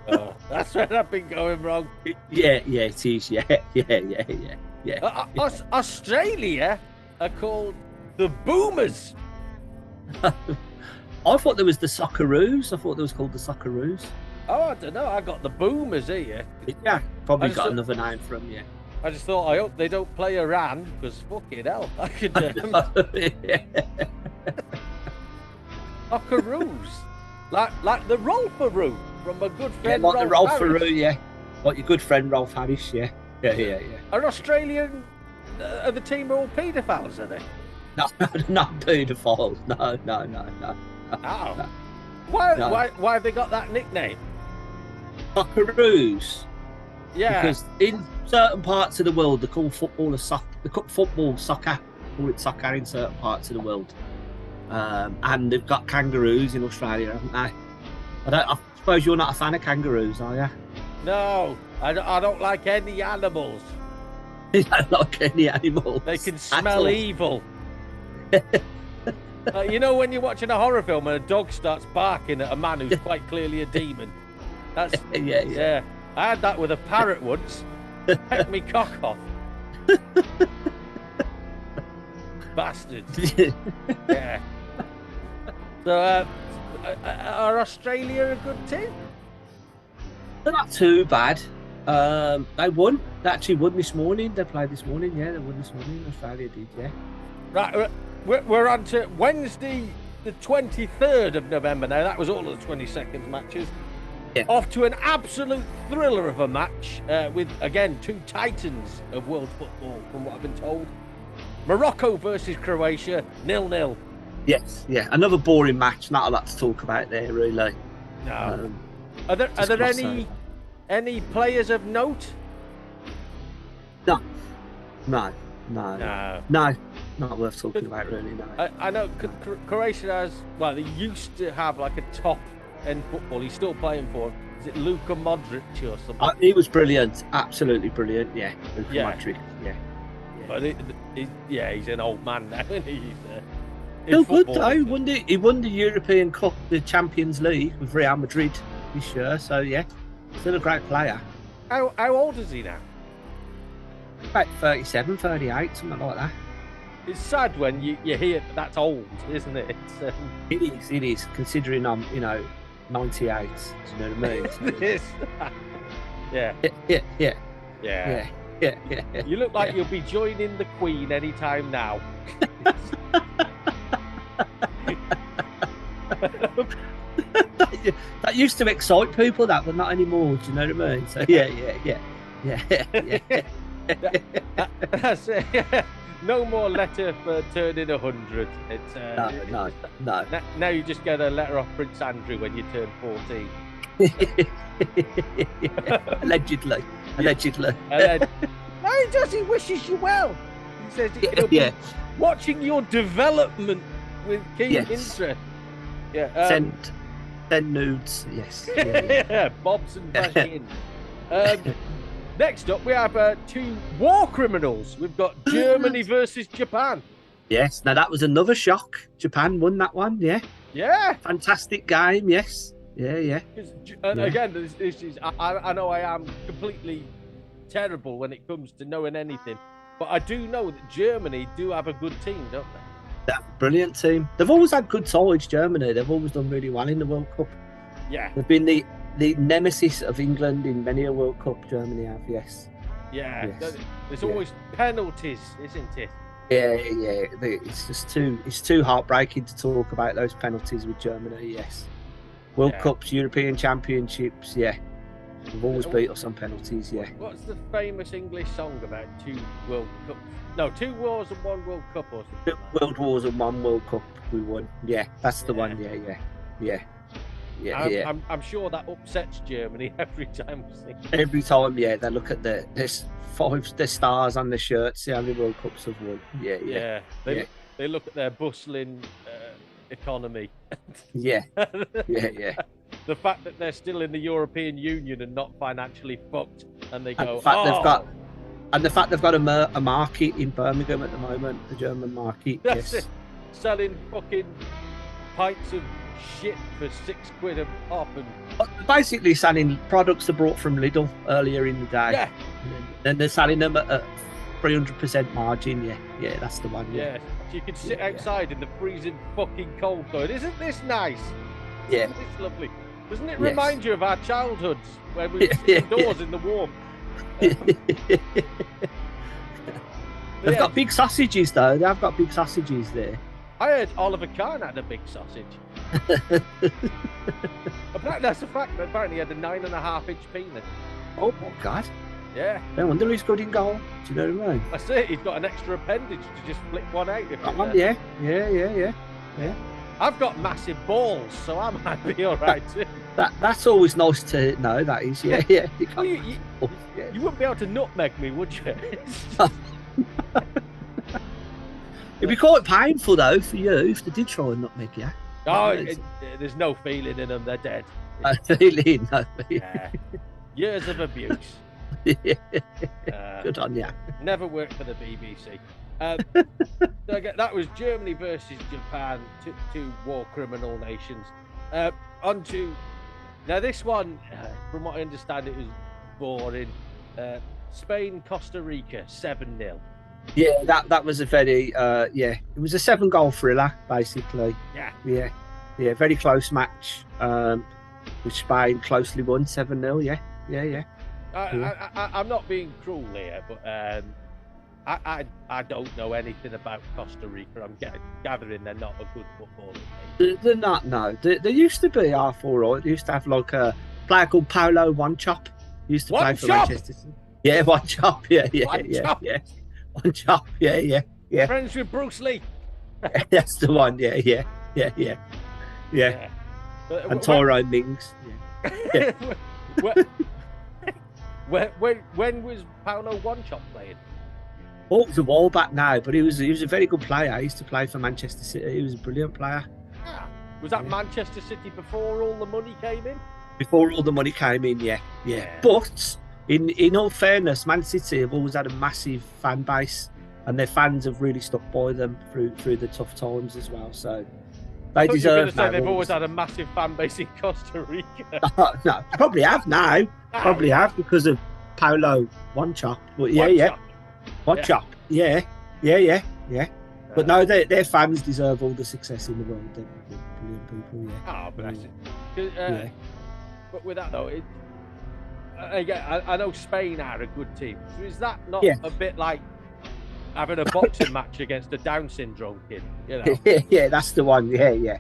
Oh, that's where I've been going wrong. Yeah, it is. Yeah. Australia are called the Boomers. I thought there was the Socceroos. I thought there was called the Socceroos. Oh, I don't know. I got the Boomers here. Yeah, probably got another name from you. I just thought, I hope they don't play Iran, because fucking hell, I could. Socceroos, like the Rolfaroo from my good friend. Yeah, like Rolf the Rolfaroo, Harris. yeah. Like your good friend Rolf Harris, yeah. Are Australian are the team all paedophiles, are they? No, not paedophiles. No. Oh. No. Why have they got that nickname? Socceroos. Yeah. Because in certain parts of the world, they call football soccer. They call football soccer. Call it soccer in certain parts of the world. And they've got kangaroos in Australia, haven't they? I suppose you're not a fan of kangaroos, are you? No, I don't like any animals. You don't like any animals. They can smell evil. You know when you're watching a horror film and a dog starts barking at a man who's quite clearly a demon? That's yeah. I had that with a parrot once. Pecked me cock off. Bastards. Yeah. So, are Australia a good team? They're not too bad. They won. They actually won this morning. They played this morning. Yeah, they won this morning. Australia did. Yeah. Right. We're on to Wednesday, the 23rd of November now. That was all of the 22nd matches. Yeah. Off to an absolute thriller of a match with, again, two titans of world football, from what I've been told. Morocco versus Croatia, 0-0. Yes, yeah. Another boring match. Not a lot to talk about there, really. No. Are there any players of note? No. Not worth talking about, really. No. I know Croatia has. Well, they used to have like a top end football. He's still playing for him. Is it Luka Modric or something? He was brilliant, absolutely brilliant. Yeah, Luka Modric. Yeah. But he's an old man now. He's still good though. He won the European Cup, the Champions League with Real Madrid this year. So yeah, still a great player. How old is he now? About 37, 38, something like that. It's sad when you hear that's old, isn't it? It is. Considering I'm 98. Do you know what I mean? It is. Yeah. You look like you'll be joining the Queen anytime now. That used to excite people, but not anymore. Do you know what I mean? So yeah. That's it. No more letter for turning 100. It's no. Now you just get a letter off Prince Andrew when you turn 14. Allegedly. No, he does. He wishes you well. He says he'll be watching your development with keen interest. Yeah. Send nudes. Yes. Yeah. Bobs and Bashin. Next up, we have two war criminals. We've got Germany versus Japan. Yes. Now that was another shock. Japan won that one. Yeah. Yeah. Fantastic game. Yes. Yeah. Again, this is. I know I am completely terrible when it comes to knowing anything, but I do know that Germany do have a good team, don't they? Yeah, brilliant team. They've always had good sides. Germany. They've always done really well in the World Cup. Yeah. They've been the nemesis of England in many a World Cup. Germany have. Yes. Yeah. Yes. There's always penalties, isn't it? Yeah. It's just too heartbreaking to talk about those penalties with Germany. Yes. World Cups, European Championships, yeah. They've always beat us on penalties, yeah. What's the famous English song about 2 World Cups? No, 2 wars and 1 World Cup or something. 2 World Wars and 1 World Cup we won. Yeah, that's the one. Yeah. I'm sure that upsets Germany every time we sing. Every time, yeah, they look at the stars on the shirts, see how many World Cups have won. Yeah. They look at their bustling economy. Yeah. The fact that they're still in the European Union and not financially fucked, and they go, the fact they've got a market in Birmingham at the moment, the German market. That's it. Selling fucking pints of shit for £6 a pop, and basically selling products they brought from Lidl earlier in the day. Yeah. And they're selling them at 300% margin. Yeah, that's the one. Yeah. So you can sit outside in the freezing fucking cold going, isn't this nice? Yeah. Isn't this lovely? Doesn't it remind you of our childhoods when we were indoors in the warm? They've got big sausages though. They have got big sausages there. I heard Oliver Kahn had a big sausage. That's a fact. Apparently he had a 9.5-inch penis. Oh my God. Yeah. No wonder he's good in goal. Do you know what I mean? That's it. He's got an extra appendage to just flick one out. Yeah. I've got massive balls, so I might be all right too. That's always nice to know. That is, yeah. You wouldn't be able to nutmeg me, would you? It'd be quite painful though for you if they did try and nutmeg you. Oh, there's no feeling in them. They're dead. Really, no. Years of abuse. Good on you. Never worked for the BBC. So again, that was Germany versus Japan, two war criminal nations. On to now this one, from what I understand, it was boring. Spain, Costa Rica, 7-0. Yeah, that was a very it was a 7-goal thriller basically. Yeah, very close match. With Spain closely won 7-0. Yeah. I'm not being cruel here, but I don't know anything about Costa Rica. I'm gathering they're not a good football team. They're not, no. They used to be half all right. They used to have like a player called Paulo One Chop. He used to play for Manchester City. Yeah, One Chop. Yeah. One Chop. Yeah. Friends with Bruce Lee. That's the one. Yeah. And Tyrone Mings. Yeah. When was Paulo One Chop playing? Oh, it was a while back now, but he was a very good player. He used to play for Manchester City. He was a brilliant player. Was that Manchester City before all the money came in? Before all the money came in, yeah. But in all fairness, Man City have always had a massive fan base, and their fans have really stuck by them through the tough times as well. So they deserve that. They've always had a massive fan base in Costa Rica. No, probably have now. Probably have because of Paulo One Chop. But One Chop. Yeah. But no, their fans deserve all the success in the world. They're brilliant people. Yeah. Oh, bless it. But with that though, I know Spain are a good team. So is that not a bit like having a boxing match against a Down syndrome kid? You know? Yeah, that's the one. Yeah.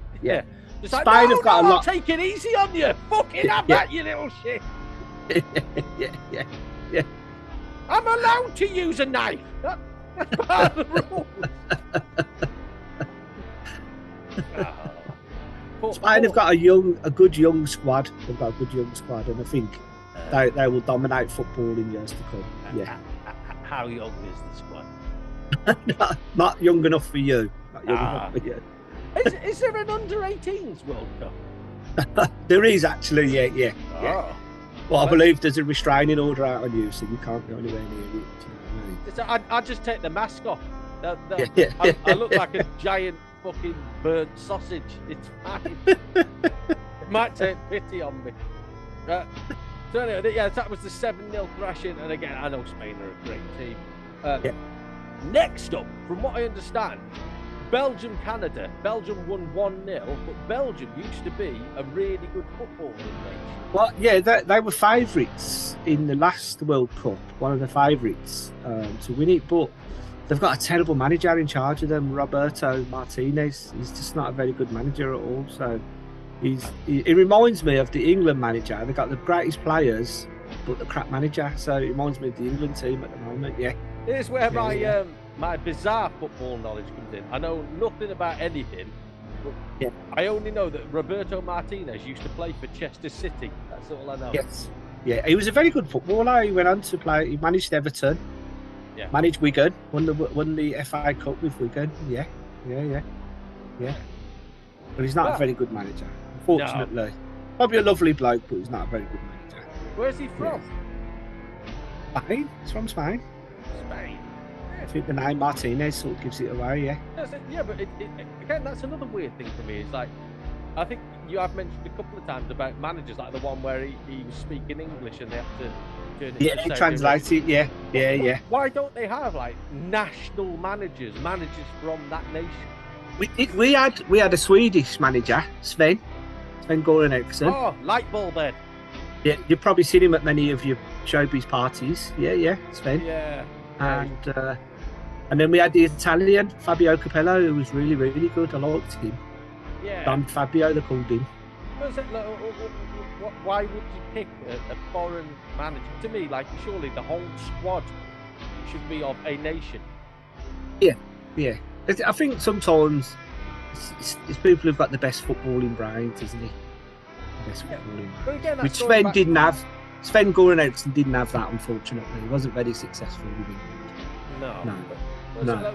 It's Spain like, have got a lot. Take it easy on you. Fucking have that, you little shit. Yeah. I'm allowed to use a knife. That's part of the rules. Spain have got a good young squad. They've got a good young squad, and I think they will dominate football in years to come. Yeah. How young is the squad? not young enough for you. Not young enough for you. Is there an under-18s World Cup? There is actually, yeah. Well, I believe there's a restraining order out on you, so you can't go anywhere near it. I just take the mask off. I look like a giant fucking burnt sausage. It's fine. It might take pity on me. So anyway, that was the 7-0 thrashing, and again, I know Spain are a great team. Next up, from what I understand, Belgium-Canada. Belgium won 1-0, but Belgium used to be a really good footballing nation. Well, yeah, they were favourites in the last World Cup, one of the favourites to win it, but they've got a terrible manager in charge of them, Roberto Martinez. He's just not a very good manager at all. So he reminds me of the England manager. They've got the greatest players, but the crap manager. So it reminds me of the England team at the moment. Yeah. Here's where Yeah, my bizarre football knowledge comes in. I know nothing about anything, but I only know that Roberto Martinez used to play for Chester City. That's all I know. Yes. Yeah, he was a very good footballer. He went on to play. He managed Everton. Yeah. Managed Wigan. Won the FA Cup with Wigan. Yeah. But he's not a very good manager, unfortunately. No. Probably a lovely bloke, but he's not a very good manager. Where's he from? Spain. He's from Spain. Spain. I think the name Martinez sort of gives it away. Yeah. Yeah, but again, that's another weird thing for me. It's like, I think you have mentioned a couple of times about managers, like the one where he was speaking English and they have to turn it. Yeah, he translates it. Yeah. Why don't they have like national managers from that nation? We had a Swedish manager, Sven Goran Eriksson. Oh, light bulb head. Yeah, you've probably seen him at many of your showbiz parties. Yeah, Sven. Yeah. And then we had the Italian Fabio Capello, who was really, really good. I liked him. Yeah. Don Fabio, they called him. Why would you pick a foreign manager? To me, like, surely the whole squad should be of a nation. Yeah. I think sometimes it's people who've got the best footballing brains, isn't he? The best footballing brains. But again, which Sven didn't have. Sven Goran Eriksson didn't have that, unfortunately. He wasn't very successful with England. No.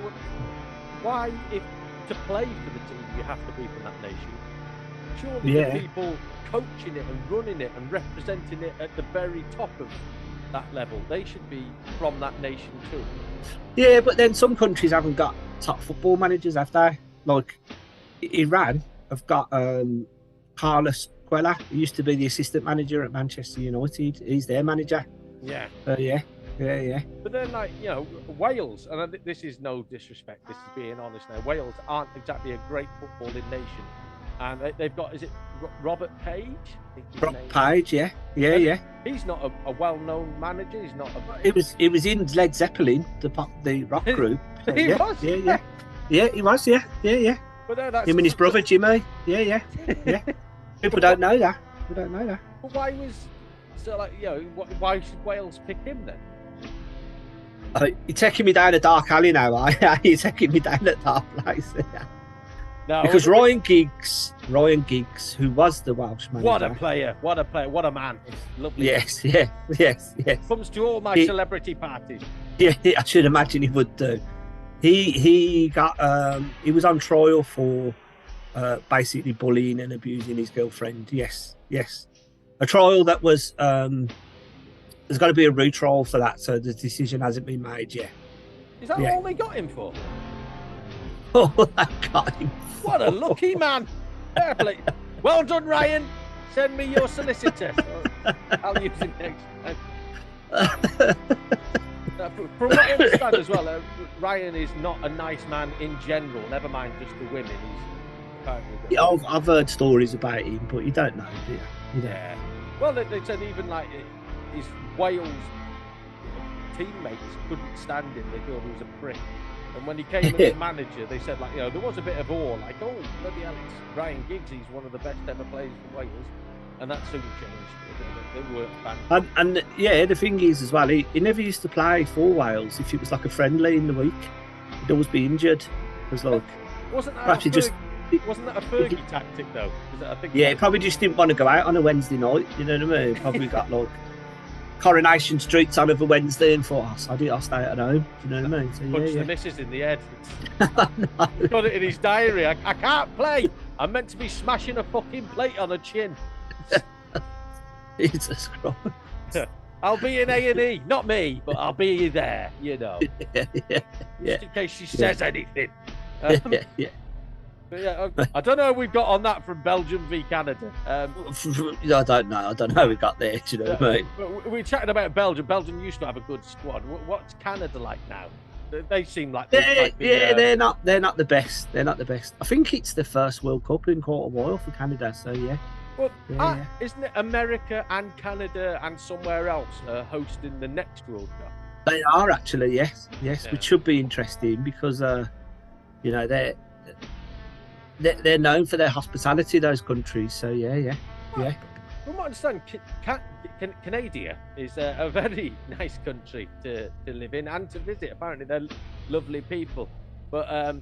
Why, if to play for the team, you have to be from that nation? Surely the people coaching it and running it and representing it at the very top of that level, they should be from that nation too. Yeah, but then some countries haven't got top football managers, have they? Like Iran have got Carlos Quella, who used to be the assistant manager at Manchester United. He's their manager. Yeah. Yeah. But then, like, you know, Wales, and this is no disrespect, this is being honest now, Wales aren't exactly a great footballing nation. And they've got, is it Robert Page? Robert Page, yeah. He's not a well-known manager. He's not a... He was in Led Zeppelin, the rock group. So, he was? Yeah, he was, yeah. But that's him and his brother, Jimmy. Yeah. People don't know that. But why was... So, like, you know, why should Wales pick him then? You're taking me down a dark alley now, are you? You're taking me down a dark place. No, because Ryan Giggs, who was the Welsh manager. What a player, what a man. Lovely. Yes. Comes to all my celebrity parties. Yeah, I should imagine he would do. He was on trial for basically bullying and abusing his girlfriend. Yes. A trial that was there's got to be a retrial for that, so the decision hasn't been made yet. Is that all they got him for? Oh, that got him. What a lucky man. Fair play. Well done, Ryan. Send me your solicitor. I'll use him next time. From what I understand as well, Ryan is not a nice man in general, never mind just the women. He's apparently I've heard stories about him, but you don't know, do you? Yeah. Well, they said even like his Wales teammates couldn't stand him. They thought he was a prick. And when he came as manager, they said, like, you know, there was a bit of awe, like, oh, bloody hell, it's Ryan Giggs, he's one of the best ever players for Wales. And that soon changed. They weren't fans. And the thing is as well, he never used to play for Wales if it was like a friendly in the week. He'd always be injured. It was like, wasn't that a Fergie tactic though? He probably just didn't want to go out on a Wednesday night. You know what I mean? Probably got like Coronation Street's on over Wednesday and thought, I'll stay at home. Do you know what I mean? So, punch the missus in the head. Got it in his diary. I can't play. I'm meant to be smashing a fucking plate on a chin. Jesus Christ. I'll be in A&E. Not me, but I'll be there, you know. Yeah. Just in case she says anything. I don't know if we've got on that from Belgium v Canada. I don't know how we got there. Do you know what I mean? We're chatting about Belgium. Belgium used to have a good squad. What's Canada like now? They seem like they're not the best. They're not the best. I think it's the first World Cup in quite a while for Canada. So yeah. Well, isn't it America and Canada and somewhere else hosting the next World Cup? They are actually, yes, which should be interesting because you know they're known for their hospitality, those countries. So yeah. Well, from what I understand, Canada is a very nice country to live in and to visit. Apparently, they're lovely people. But Apart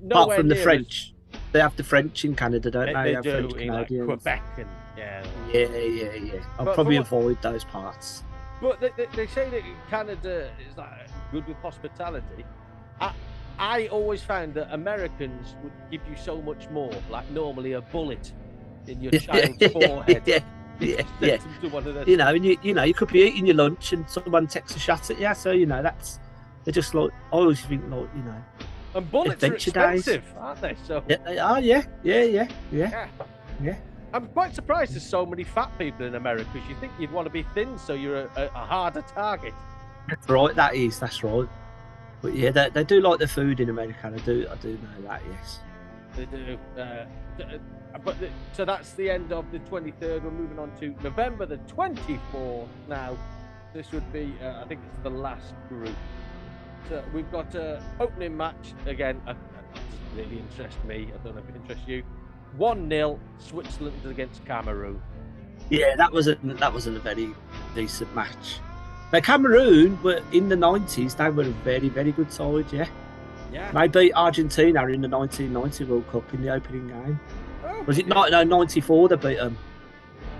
nowhere from the near French, they have the French in Canada, don't they? they have do French in like Canadians. Quebec and yeah. I'll But probably from what- avoid those parts. But they say that Canada is like good with hospitality. I always found that Americans would give you so much more. Like normally a bullet in your child's forehead. Yeah. To one of those. You know, and you could be eating your lunch and someone takes a shot at you. So they're just like, I always think like, And bullets are Adventure days. expensive, aren't they? So yeah, they are. Yeah. I'm quite surprised there's so many fat people in America because you think you'd want to be thin so you're a harder target. That's right. That's right. But yeah, they do like the food in America. I do know that. Yes. They do. So that's the end of the 23rd. We're moving on to November the 24th now. This would be, I think it's the last group. So we've got an opening match again. That doesn't really interest me. I don't know if it interests you. 1-0 Switzerland against Cameroon. Yeah, that was a very decent match. Now Cameroon were in the 90s. They were a very, very good side. Yeah. They beat Argentina in the 1990 World Cup in the opening game. Oh, Was it 94 they beat them?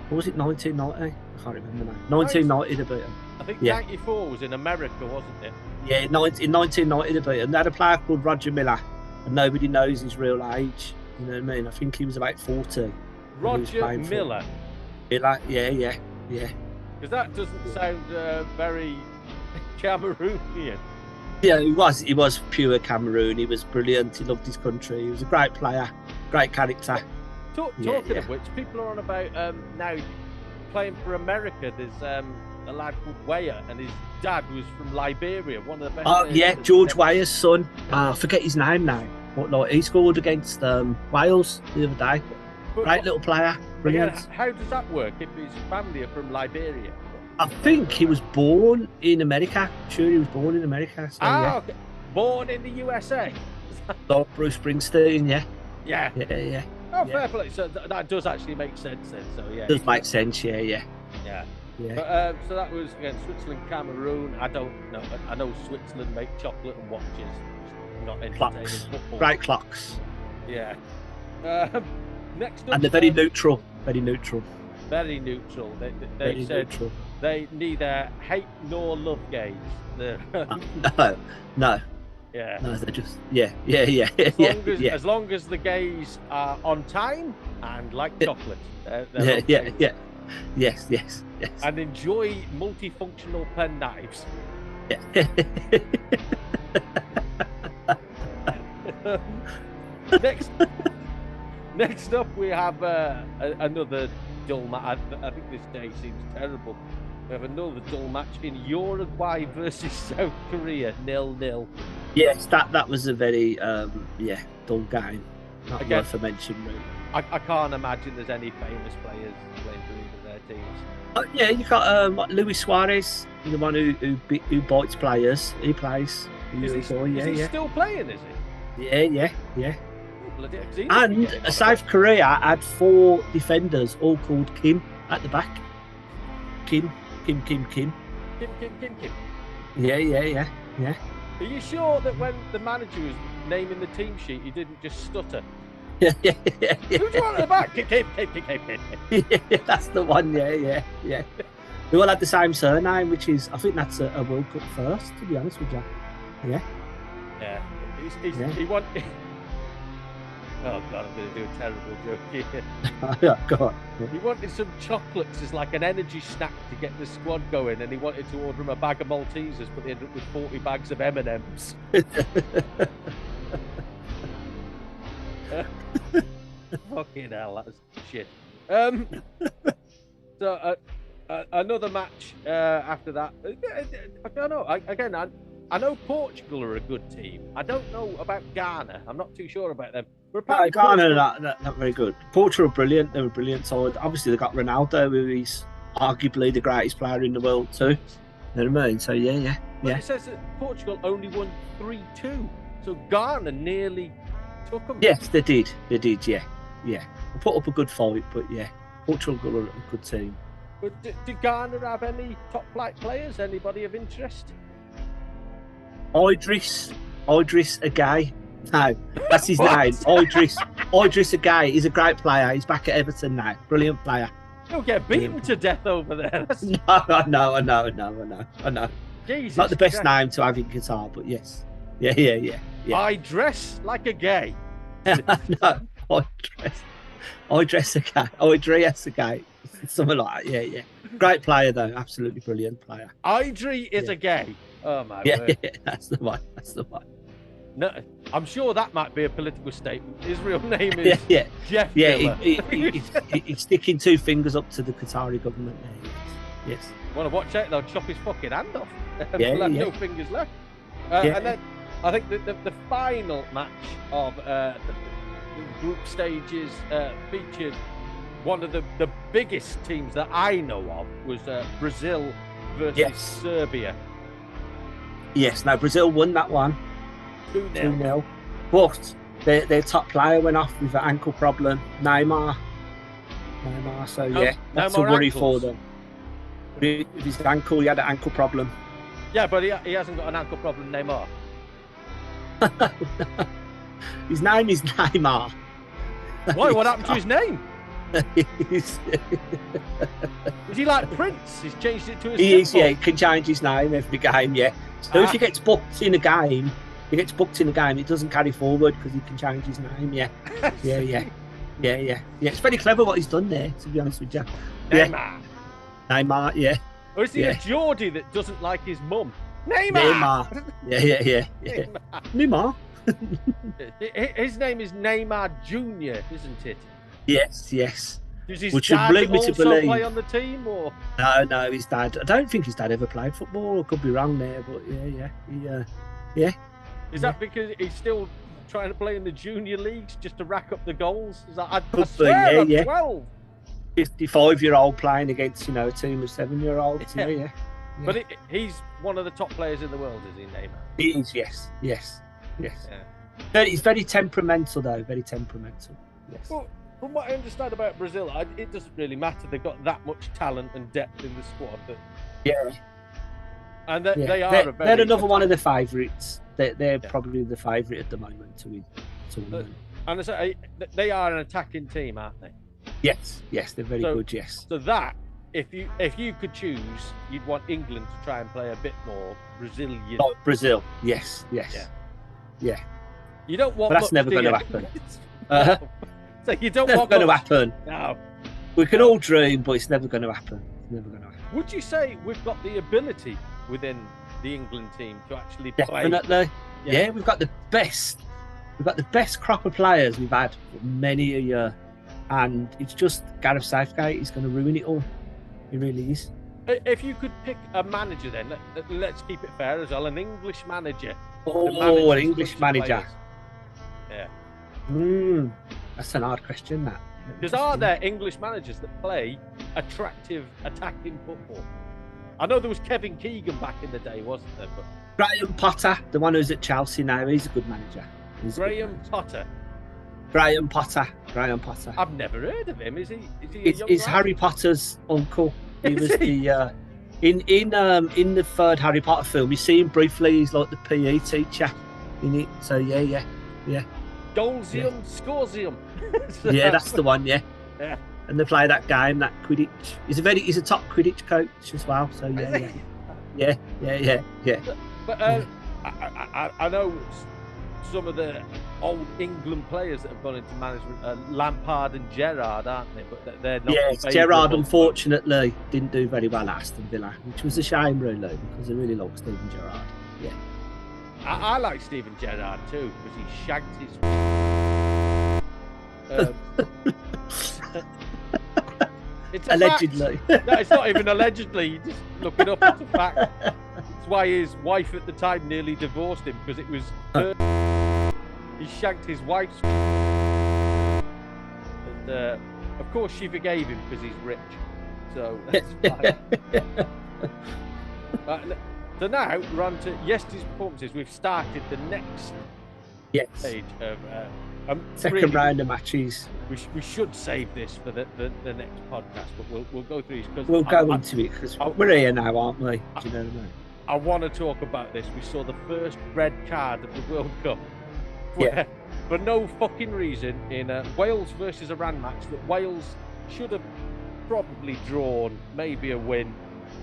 Or was it 1990? I can't remember now. 1990 they beat them. I think Yeah. 94 was in America, wasn't it? Yeah, in 1990 they beat them. They had a player called Roger Miller, and nobody knows his real age. You know what I mean? I think he was about 40. Roger Miller. Yeah. Because that doesn't sound very Cameroonian. Yeah, he was pure Cameroon. He was brilliant. He loved his country. He was a great player, great character. Talking of which, people are on about now playing for America. There's a lad called Weah, and his dad was from Liberia, one of the best. Oh players yeah, ever. George Weah's son. I forget his name now. He scored against Wales the other day. Great little player, brilliant. How does that work if his family are from Liberia? I think he was born in America. Sure, he was born in America. So, yeah. Okay. Born in the USA. Like Bruce Springsteen, yeah. Yeah. Oh, fair play. So that does actually make sense then. So yeah. Does make sense, yeah. But, so that was again Switzerland, Cameroon. I don't know. I know Switzerland make chocolate and watches. Just not entertaining Clocks. football. Great clocks. Yeah. Next up, And they're very neutral. Very neutral. Very neutral. They Very said neutral. they neither hate nor love gays. No. Yeah. No, they're just As long as the gays are on time and like chocolate. They're yeah. okay. Yes. And enjoy multifunctional pen knives. Yeah. Next up, we have another dull match. I think this day seems terrible. We have another dull match in Uruguay versus South Korea, 0-0. Yes, that was a very dull game. Not Again, worth a mention, really. I can't imagine there's any famous players playing for either of their teams. Yeah, you got Luis Suarez, the one who bites players. He plays. Is he still playing? Is he? Yeah. Bloody And South Korea had 4 defenders, all called Kim at the back. Kim. Kim. Yeah. Are you sure that when the manager was naming the team sheet, he didn't just stutter? Yeah. Who do you want at the back? Kim. Yeah, that's the one. Yeah. They all had the same surname, which is, I think that's a World Cup first, to be honest with you. Yeah. He wanted. Oh God, I'm going to do a terrible joke here. Yeah, go on. He wanted some chocolates as like an energy snack to get the squad going, and he wanted to order him a bag of Maltesers, but they ended up with 40 bags of M&Ms. Fucking hell, that's shit. So another match after that. I don't know. I know Portugal are a good team. I don't know about Ghana. I'm not too sure about them. Ghana are not very good. Portugal are brilliant. They're a brilliant side. Obviously, they've got Ronaldo, who is arguably the greatest player in the world too. You know what I mean? So yeah. It says that Portugal only won 3-2. So Ghana nearly took them. Yes, they did. Yeah. They put up a good fight, but yeah. Portugal are a good team. But do Ghana have any top flight players? Anybody of interest? Idris Agay. No, that's his name. Idris Agay. He's a great player. He's back at Everton now. Brilliant player. You'll get beaten to death over there. No, I know. Jesus Not the best Christ. name to have in Qatar, but yes. Yeah. I dress like a gay. No, Idris Agay. Something like that. Yeah. Great player though. Absolutely brilliant player. Idri is a gay. Oh my Yeah, word. that's the one. No, I'm sure that might be a political statement. His real name is Yeah. Jeff Yeah, Miller. he's sticking 2 fingers up to the Qatari government there. Yes. Want to watch out? They'll chop his fucking hand off. Yeah, He'll have yeah. no fingers left. Yeah. And then I think the final match of the group stages featured one of the biggest teams that I know of was Brazil versus Yes. Serbia. Yes. Now Brazil won that one 2-0. 2-0. But their top player went off with an ankle problem. Neymar. So No- yeah, no that's a more worry ankles. for them. With his ankle, he had an ankle problem. Yeah, but he hasn't got an ankle problem, Neymar. His name is Neymar. Why? What happened to his name? He's- Is he like Prince? He's changed it to a He is, symbol. yeah. He can change his name every game, yeah. So if he gets booked in a game, it doesn't carry forward because he can change his name, yeah. Yeah. It's very clever what he's done there, to be honest with you. Yeah. Neymar. Neymar, yeah. Or is he Yeah. a Geordie that doesn't like his mum? Neymar. Neymar. Yeah. Neymar. His name is Neymar Junior, isn't it? Yes. Does his Which would dad lead me to also believe- play on the team, or No, his dad. I don't think his dad ever played football. I could be wrong there, but yeah. is that because he's still trying to play in the junior leagues just to rack up the goals? Is that, I Could be, swear I'm yeah. 12. 55-year-old playing against, a team of 7-year-olds. Yeah. But he's one of the top players in the world, is he, Neymar? He is, yes. Yeah. He's very temperamental, though. Very temperamental. Yes. Well, from what I understand about Brazil, it doesn't really matter. They've got that much talent and depth in the squad. Yeah. And they are They're a very another one of the favourites. They're Yeah. probably the favourite at the moment to win. And I say, they are an attacking team, aren't they? Yes, they're very So- good. Yes. So that, if you could choose, you'd want England to try and play a bit more Brazilian. Oh, Brazil. Yes. Yeah. You don't want. But that's much, never do gonna you? happen. So you don't Never want going to much. happen. No. We can all dream, but it's never going to happen. Would you say we've got the ability within the England team to actually play? Definitely. Yeah. Yeah, we've got the best. We've got the best crop of players we've had for many a year, and it's just Gareth Southgate. He's going to ruin it all. He really is. If you could pick a manager, then let's keep it fair as well. An English manager. that Oh, manages an a English bunch of manager. players. Yeah. That's an hard question. That. Because are there English managers that play attractive attacking football? I know there was Kevin Keegan back in the day, wasn't there? But Graham Potter, the one who's at Chelsea now, he's a good manager. Graham Potter, Graham Potter. I've never heard of him. Is he a young It's lad? Harry Potter's uncle. He Is was he? the in the third Harry Potter film. You see him briefly. He's like the PE teacher in it. So yeah. Golesium, Scoresium. Yeah, that's the one. Yeah. Yeah. And they play that game, that Quidditch. He's a top Quidditch coach as well. So yeah. But I know some of the old England players that have gone into management, Lampard and Gerrard, aren't they? But they're not. Yes, favourable. Gerrard unfortunately didn't do very well at Aston Villa, which was a shame really because I really like Steven Gerrard. Yeah. I like Steven Gerrard too because he shagged his. It's a Allegedly. fact. No, it's not even allegedly. You just look it up. It's a fact. That's why his wife at the time nearly divorced him because it was. He shagged his wife's. And of course she forgave him because he's rich. So that's fine. So now we're on to yesterday's performances. We've started the next Yes. stage of Second really, round of matches. we should save this for the next podcast, but we'll go through this because We'll go into it because we're here now, aren't we? Do you know what I mean? I want to talk about this. We saw the first red card of the World Cup, where, for no fucking reason, in a Wales versus Iran match that Wales should have probably drawn, maybe a win.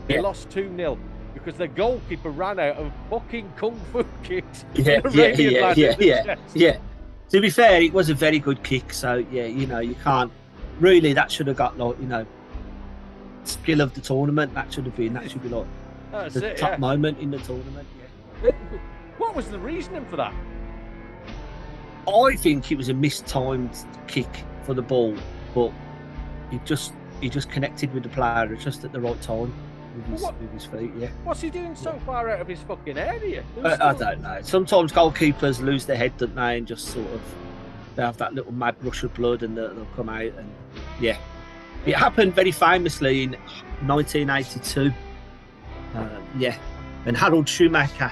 They lost 2-0 because the goalkeeper ran out and fucking kung fu kicked Yeah. To be fair, it was a very good kick. So yeah, you can't really. That should have got like skill of the tournament. That should be like the top moment in the tournament. Yeah. What was the reasoning for that? I think it was a mistimed kick for the ball, but he just connected with the player just at the right time with his feet. Yeah. What's he doing so far out of his fucking area? I don't know. Sometimes goalkeepers lose their head, don't they, and just sort of they have that little mad rush of blood, and they'll come out. And yeah, it happened very famously in 1982. And Harold Schumacher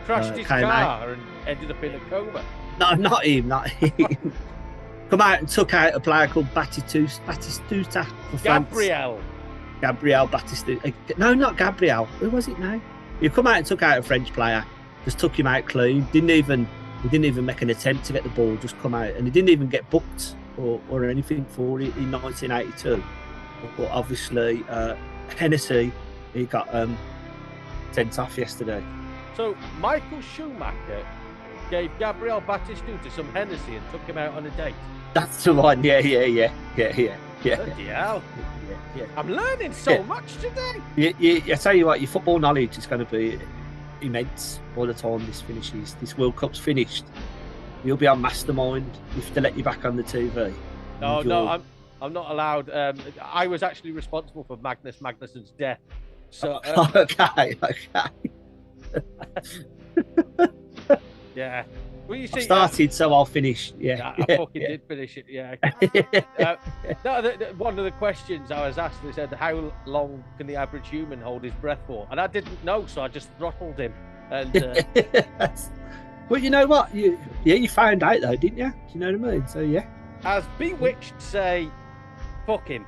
crashed his car and ended up in a coma. No, not him. Come out and took out a player called Batistuta for France. Gabriel Batistuta. No, not Gabriel. Who was it now? He come out and took out a French player. Just took him out clean. He didn't even make an attempt to get the ball. Just come out, and he didn't even get booked or anything for it in 1982. But obviously, Hennessy, he got sent off yesterday. So Michael Schumacher gave Gabriel Batistuta some Hennessy and took him out on a date. That's the one. Yeah. Bloody hell. Yeah. I'm learning so much today. I tell you what, your football knowledge is going to be immense by the time this World Cup's finished. You'll be on Mastermind if they let you back on the TV. No, I'm not allowed. I was actually responsible for Magnus Magnussen's death. So okay. Yeah. Well, you see, I started, so I'll finish. Yeah, I fucking did finish it. Yeah. One of the questions I was asked, they said, "How long can the average human hold his breath for?" And I didn't know, so I just throttled him. And well, you know what? You found out though, didn't you? Do you know what I mean? So yeah. As Bewitched say, "Fuck him."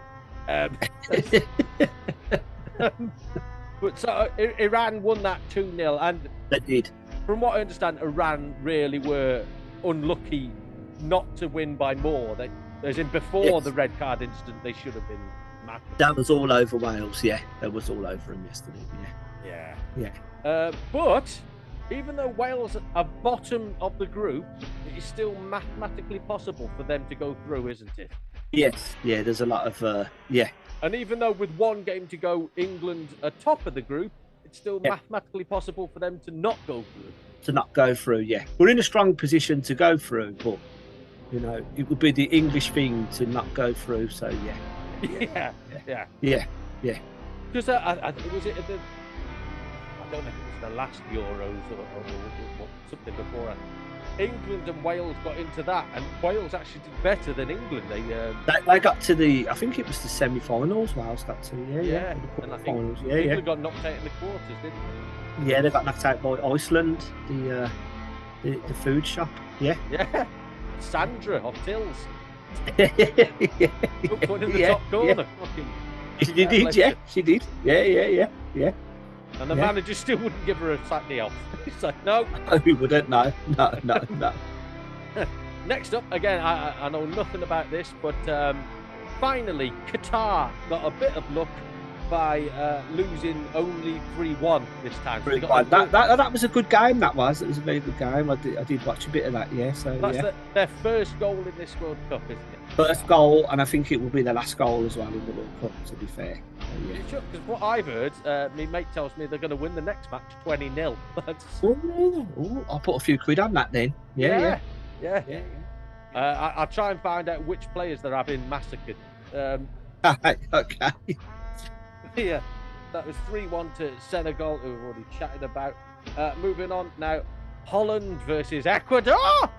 But so Iran won that 2-0, and they did. From what I understand, Iran really were unlucky not to win by more. As in before the red card incident, they should have been mad. That was all over Wales. Yeah, that was all over them yesterday. Yeah. But even though Wales are bottom of the group, it is still mathematically possible for them to go through, isn't it? Yes. Yeah. There's a lot of And even though with one game to go, England are top of the group, it's still mathematically possible for them to not go through. Yeah. We're in a strong position to go through, but it would be the English thing to not go through. So yeah. Because I don't know if it was the last Euros or something before. England and Wales got into that, and Wales actually did better than England. They got to I think it was the semi-finals. Wales got to and I think England got knocked out in the quarters, didn't they? Yeah, they got knocked out by Iceland, the food shop. Yeah. Sandra of Tills. Put in the top corner. She did. Yeah, she did. Yeah. And the manager still wouldn't give her a Saturday off. He's like, no. He wouldn't. No. Next up, again, I know nothing about this, but finally, Qatar got a bit of luck by losing only 3-1 this time. So that was a good game. It was a very good game. I did watch a bit of that. Yeah. So that's their first goal in this World Cup, isn't it? First goal, and I think it will be their last goal as well in the World Cup. To be fair. Because what I've heard, my mate tells me they're going to win the next match 20-0. I'll put a few quid on that then. Yeah. I'll try and find out which players they're having massacred. Okay. Yeah, that was 3-1 to Senegal, who we've already chatted about. Moving on now, Holland versus Ecuador.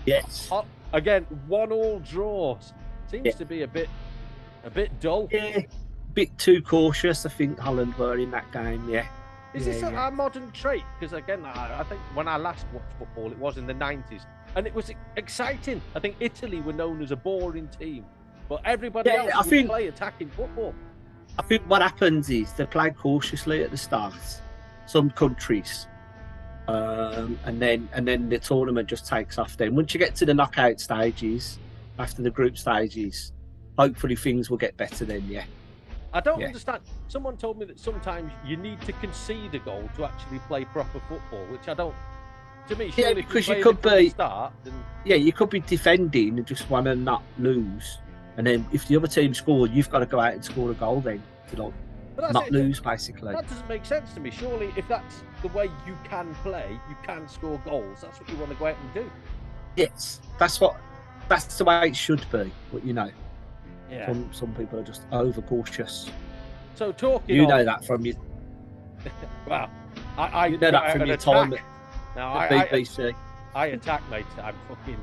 Yes. Again, 1-1 draws. Seems to be a bit dull. Yeah. Bit too cautious, I think Holland were in that game. Is this a modern trait? Because again, I think when I last watched football, it was in the 90s, and it was exciting. I think Italy were known as a boring team, but everybody else would play attacking football. I think what happens is they play cautiously at the start, some countries, and then the tournament just takes off. Then once you get to the knockout stages, after the group stages, hopefully things will get better then. Yeah. I don't understand. Someone told me that sometimes you need to concede a goal to actually play proper football, which I don't. To me, surely because you could be you could be defending and just want to not lose, and then if the other team scored, you've got to go out and score a goal then to not lose, basically. That doesn't make sense to me. Surely, if that's the way you can play, you can score goals. That's what you want to go out and do. Yes, that's the way it should be. But yeah. Some people are just over cautious. So talking, you know that from you. Well, I know that from your time at the BBC. I attack, mate. I'm fucking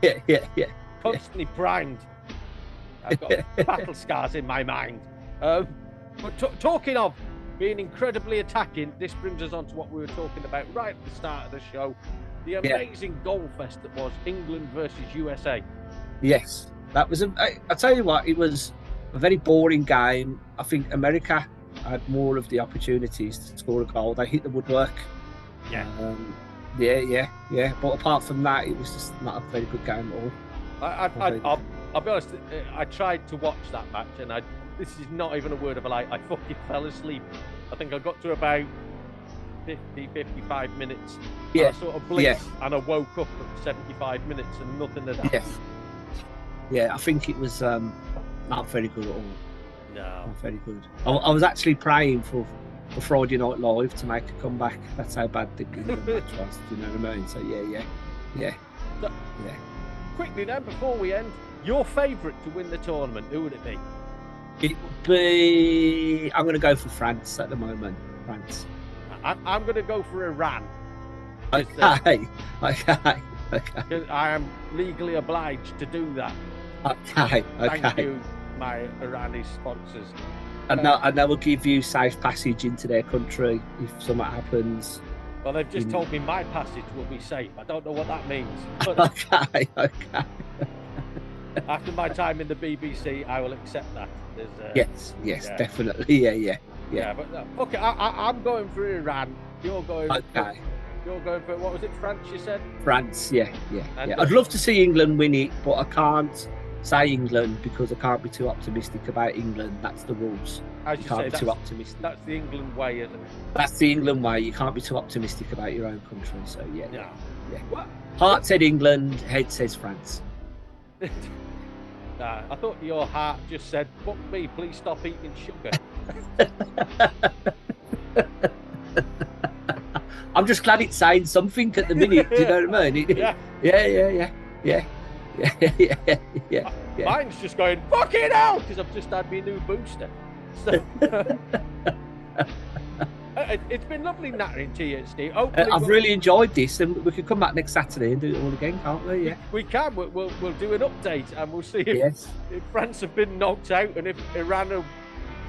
yeah. constantly primed. I've got battle scars in my mind. But talking of being incredibly attacking, this brings us on to what we were talking about right at the start of the show. The amazing goal fest that was England versus USA. Yes, that was I tell you what, it was a very boring game. I think America had more of the opportunities to score a goal. They hit the woodwork. Yeah. But apart from that, it was just not a very good game at all. I'll be honest, I tried to watch that match, and this is not even a word of a lie, I fucking fell asleep. I think I got to about 55 minutes. Yeah. I sort of blinked and I woke up at 75 minutes and nothing had happened. Yeah, I think it was not very good at all. No. Not very good. I was actually praying for Friday Night Live to make a comeback. That's how bad the match was. Do you know what I mean? So yeah. Quickly then, before we end, your favourite to win the tournament, who would it be? It would be. I'm going to go for France at the moment. France. I'm going to go for Iran. Okay. Because I am legally obliged to do that. Okay. Thank you, my Irani sponsors. And they will give you safe passage into their country if something happens. Well, they've just told me my passage will be safe. I don't know what that means. But okay. after my time in the BBC, I will accept that. Yes, definitely. Yeah. But okay, I'm going for Iran. You're going. Okay. You're going for, what was it, France? You said France. Yeah. I'd love to see England win it, but I can't say England because I can't be too optimistic about England. That's the rules. As you can't say, be too optimistic. That's the England way, isn't it? That's the England way. You can't be too optimistic about your own country. So yeah. What? Heart said England, head says France. I thought your heart just said, "Fuck me, please stop eating sugar." I'm just glad it's saying something at the minute. Do you know what I mean? Yeah. Mine's just going, fucking hell, because I've just had my new booster. So, it's been lovely nattering to you, Steve. I've really enjoyed this, and we can come back next Saturday and do it all again, can't we? Yeah, we can. We'll do an update, and we'll see if France have been knocked out and if Iran are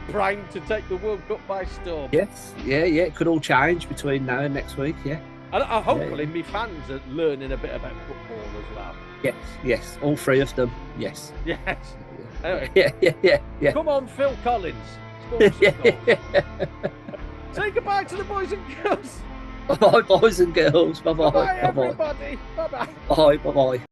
primed to take the World Cup by storm. Yes, it could all change between now and next week. Yeah, and hopefully my fans are learning a bit about football as well. Yes, all three of them. Yes. Anyway, yeah. Come on, Phil Collins. Say goodbye to the boys and girls. Bye, boys and girls. Bye-bye. Bye, everybody. Bye-bye. Bye.